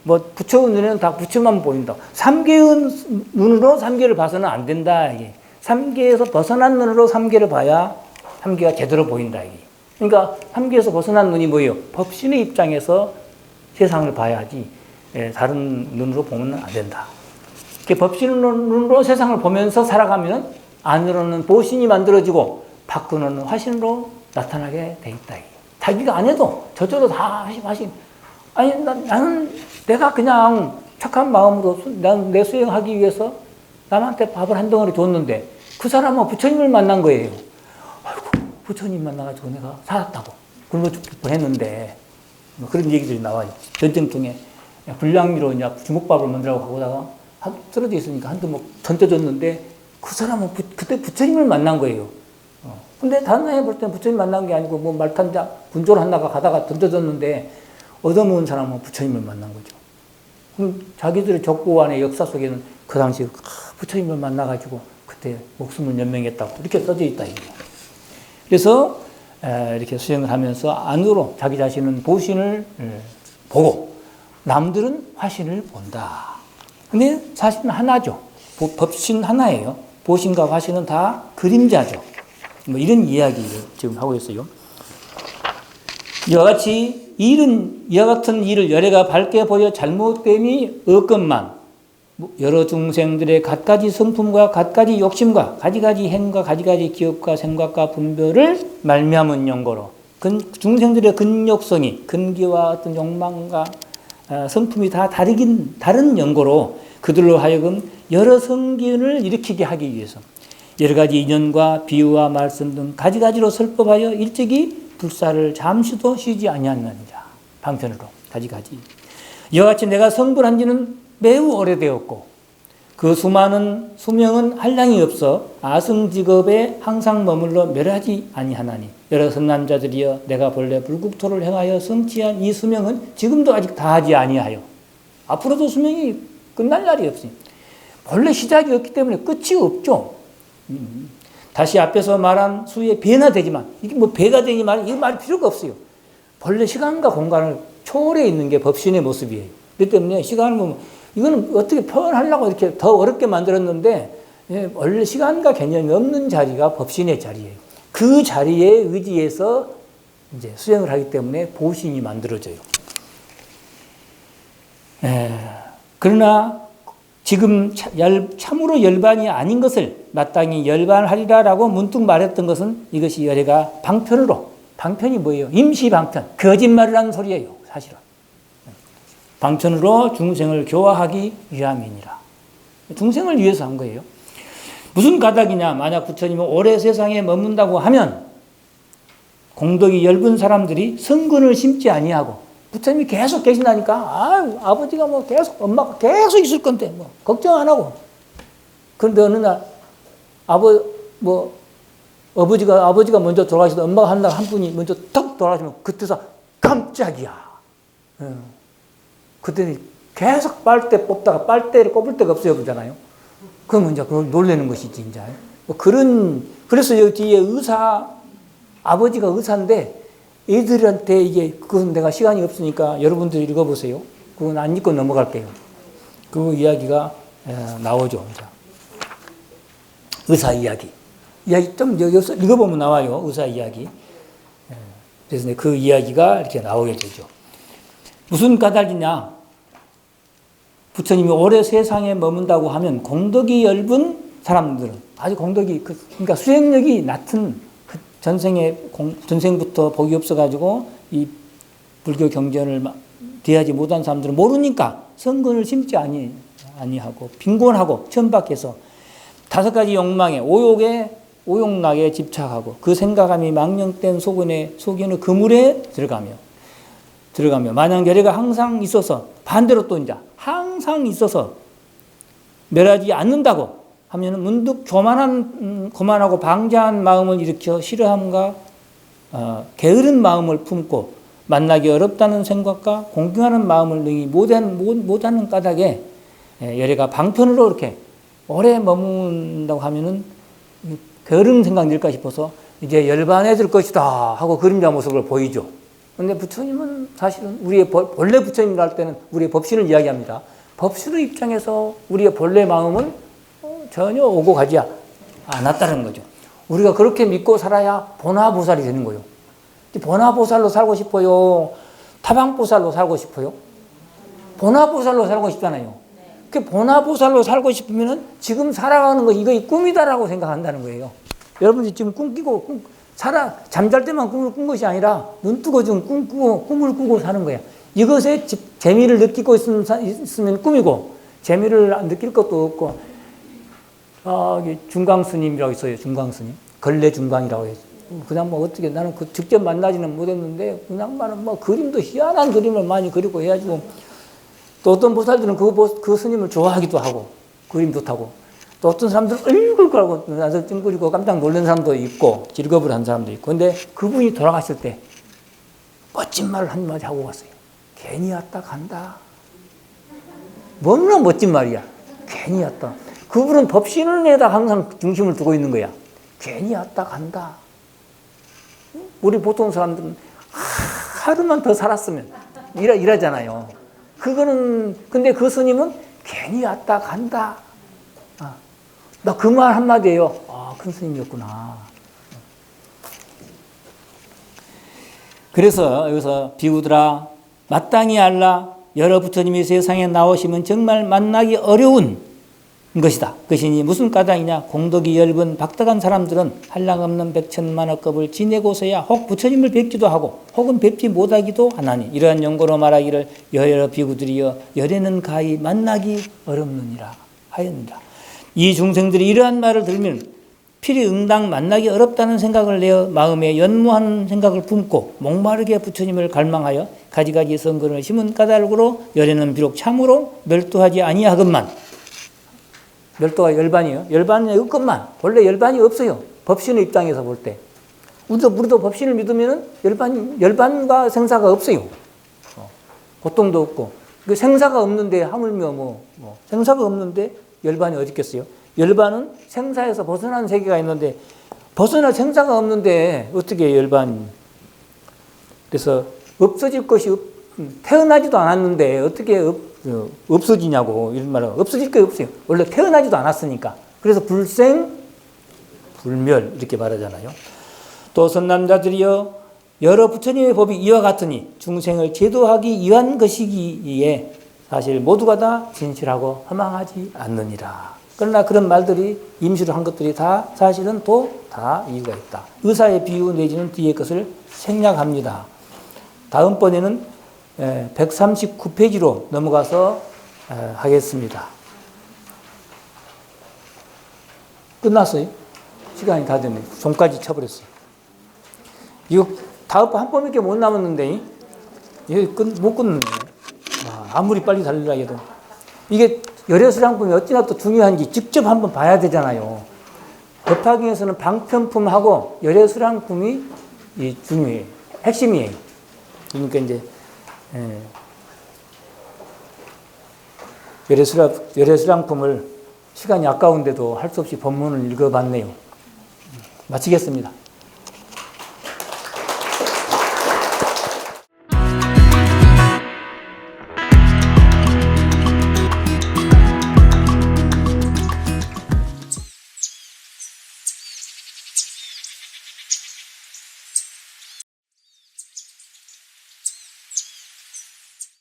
Speaker 1: 뭐 부처의 눈에는 다 부처만 보인다. 삼계의 눈으로 삼계를 봐서는 안 된다 이게. 삼계에서 벗어난 눈으로 삼계를 봐야 삼계가 제대로 보인다 이게. 그러니까 삼계에서 벗어난 눈이 뭐예요? 법신의 입장에서 세상을 봐야지 다른 눈으로 보면 안 된다. 법신의 눈으로 세상을 보면서 살아가면 안으로는 보신이 만들어지고 밖으로는 화신으로 나타나게 돼 있다. 자기가 안 해도 저절로 다 화신. 아니 나는 내가 그냥 착한 마음으로 내 수행하기 위해서 남한테 밥을 한 덩어리 줬는데 그 사람은 부처님을 만난 거예요. 부처님 만나가지고 내가 살았다고 굶어 죽을 뻔했는데 뭐 그런 얘기들이 나와요. 전쟁통에 불량미로 이제 주먹밥을 만들라고 가고다가 쓰러져 있으니까 한두 목 던져줬는데 그 사람은 그때 부처님을 만난 거예요. 근데 다른 사람이 볼 때는 부처님 만난 게 아니고 뭐 말탄자 분조를 하다가 가다가 던져줬는데 얻어먹은 사람은 부처님을 만난 거죠. 그럼 자기들의 적고안의 역사 속에는 그 당시 부처님을 만나가지고 그때 목숨을 연명했다고 이렇게 써져 있다 이거예요. 그래서 이렇게 수행을 하면서 안으로 자기 자신은 보신을 보고 남들은 화신을 본다. 근데 사실은 하나죠. 법신 하나예요. 보신과 화신은 다 그림자죠. 뭐 이런 이야기를 지금 하고 있어요. 이와 같은 일을 열애가 밝게 보여 잘못됨이 없건만 여러 중생들의 갖가지 성품과 갖가지 욕심과 가지가지 행과 가지가지 기업과 생각과 분별을 말미암은 연고로 중생들의 근욕성이 근기와 어떤 욕망과 성품이 다 다른 연고로 그 그들로 하여금 여러 성기운을 일으키게 하기 위해서 여러 가지 인연과 비유와 말씀 등 가지가지로 설법하여 일찍이 불사를 잠시도 쉬지 아니하느니라. 방편으로 가지가지. 이와 같이 내가 성불한 지는 매우 오래되었고 그 수많은 수명은 한량이 없어 아승직업에 항상 머물러 멸하지 아니하나니 여러 선남자들이여 내가 본래 불국토를 행하여 성취한 이 수명은 지금도 아직 다하지 아니하여 앞으로도 수명이 끝날 날이 없으니 본래 시작이 없기 때문에 끝이 없죠. 다시 앞에서 말한 수에 배나 되지만 이게 뭐 배가 되니 말 이 말이 필요가 없어요. 본래 시간과 공간을 초월해 있는 게 법신의 모습이에요. 그렇기 때문에 시간을 보면 이거는 어떻게 표현하려고 이렇게 더 어렵게 만들었는데 원래 시간과 개념이 없는 자리가 법신의 자리예요. 그 자리에 의지해서 이제 수행을 하기 때문에 보신이 만들어져요. 그러나 지금 참으로 열반이 아닌 것을 마땅히 열반하리라라고 문득 말했던 것은 이것이 열애가 방편으로, 방편이 뭐예요? 임시 방편, 거짓말을 하는 소리예요, 사실은. 방편으로 중생을 교화하기 위함이니라. 중생을 위해서 한 거예요. 무슨 가닥이냐? 만약 부처님은 오래 세상에 머문다고 하면 공덕이 엷은 사람들이 성근을 심지 아니하고 부처님이 계속 계신다니까 아버지가 뭐 계속 엄마가 계속 있을 건데 뭐 걱정 안 하고 그런데 어느 날 아버지가 먼저 돌아가시다 엄마가 한 분이 먼저 턱 돌아가시면 그때서 깜짝이야. 그때는 계속 빨대 뽑다가 빨대를 꼽을 데가 없어요 그러잖아요. 그러면 이제 그걸 놀라는 것이지 이제 뭐 그래서 여기 뒤에 아버지가 의사인데 애들한테 이게 그건 내가 시간이 없으니까 여러분들 읽어보세요. 그건 안 읽고 넘어갈게요. 그 이야기가 나오죠. 의사 이야기 좀 여기서 읽어보면 나와요. 의사 이야기. 그래서 그 이야기가 이렇게 나오게 되죠. 무슨 까닭이냐? 부처님이 오래 세상에 머문다고 하면 공덕이 엷은 사람들은 아주 공덕이 그러니까 수행력이 낮은 전생부터 복이 없어가지고 이 불교 경전을 대하지 못한 사람들은 모르니까 성근을 심지 아니하고 빈곤하고 천박해서 5가지 욕망에 오욕락에 집착하고 그 생각함이 망령된 속연의 그물에 들어가며 만약 열애가 항상 있어서 반대로 또 이제 항상 있어서 멸하지 않는다고 하면 문득 교만하고 방자한 마음을 일으켜 싫어함과 게으른 마음을 품고 만나기 어렵다는 생각과 공경하는 마음을 능히 못하는 까닭에 열애가 방편으로 이렇게 오래 머문다고 하면은 게으른 생각 들까 싶어서 이제 열반해질 것이다 하고 그림자 모습을 보이죠. 그런데 부처님은 사실은 우리의 본래 부처님이라 할 때는 우리의 법신을 이야기합니다. 법신의 입장에서 우리의 본래 마음은 전혀 오고 가지 않았다는 거죠. 우리가 그렇게 믿고 살아야 보나보살이 되는 거예요. 보나보살로 살고 싶어요? 타방보살로 살고 싶어요? 보나보살로 살고 싶잖아요. 그 보나보살로 살고 싶으면 지금 살아가는 거 이거 꿈이다라고 생각한다는 거예요. 여러분들이 지금 잠잘 때만 꿈을 꾼 것이 아니라 눈 뜨고 지금 꿈을 꾸고 사는 거야. 이것에 재미를 느끼고 있으면 꿈이고 재미를 느낄 것도 없고 중광스님이라고 있어요. 중광스님. 걸레 중광이라고 해요. 그냥 뭐 어떻게 나는 직접 만나지는 못했는데 그냥만은 뭐 그림도 희한한 그림을 많이 그리고 해가지고 또 어떤 보살들은 그 스님을 좋아하기도 하고 그림 좋다고 또 어떤 사람들은 얼굴 깔고 나서 찡그리고 깜짝 놀란 사람도 있고 즐겁을 한 사람도 있고 근데 그분이 돌아가실 때 멋진 말을 한마디 하고 갔어요. 괜히 왔다 간다. 너무나 멋진 말이야. 괜히 왔다. 그분은 법신에다 항상 중심을 두고 있는 거야. 괜히 왔다 간다. 우리 보통 사람들은 하루만 더 살았으면 이러잖아요. 근데 그 스님은 괜히 왔다 간다. 나 그 말 한마디예요. 큰 스님이었구나. 그래서 여기서 비구들아 마땅히 알라 여러 부처님이 세상에 나오시면 정말 만나기 어려운 것이다. 그것이니 무슨 까닭이냐? 공덕이 엷은 박덕한 사람들은 한량없는 백천만억급을 지내고서야 혹 부처님을 뵙기도 하고 혹은 뵙지 못하기도 하나니 이러한 연고로 말하기를 여러 비구들이여 열에는 가히 만나기 어렵느니라 하였느니라. 이 중생들이 이러한 말을 들으면 필히 응당 만나기 어렵다는 생각을 내어 마음에 연무하는 생각을 품고 목마르게 부처님을 갈망하여 가지가지 선근을 심은 까닭으로 열에는 비록 참으로 멸도하지 아니하건만, 멸도가 열반이에요. 열반이 없건만, 원래 열반이 없어요. 법신의 입장에서 볼 때. 우리도 법신을 믿으면 열반과 생사가 없어요. 고통도 없고. 그 생사가 없는데 하물며 생사가 없는데 열반이 어디 있겠어요? 열반은 생사에서 벗어난 세계가 있는데 벗어나 생사가 없는데 어떻게 열반이? 그래서 없어질 것이 태어나지도 않았는데 어떻게 없어지냐고 이런 말은 없어질 게 없어요. 원래 태어나지도 않았으니까. 그래서 불생 불멸 이렇게 말하잖아요. 또 선남자들이여 여러 부처님의 법이 이와 같으니 중생을 제도하기 위한 것이기에 사실 모두가 다 진실하고 허망하지 않느니라. 그러나 그런 말들이 임시로 한 것들이 다 사실은 또 다 이유가 있다. 의사의 비유 내지는 뒤의 것을 생략합니다. 다음번에는 139페이지로 넘어가서 하겠습니다. 끝났어요. 시간이 다 됐네. 종까지 쳐버렸어요. 이거 다음 한 번밖에 못 남았는데 이거 못 끊네. 아무리 빨리 달리라 해도 이게 열애수량품이 어찌나 또 중요한지 직접 한번 봐야 되잖아요. 법화경에서는 방편품하고 열애수량품이 중요해요. 핵심이에요. 그러니까 이제 열애수량품을 시간이 아까운데도 할 수 없이 본문을 읽어봤네요. 마치겠습니다.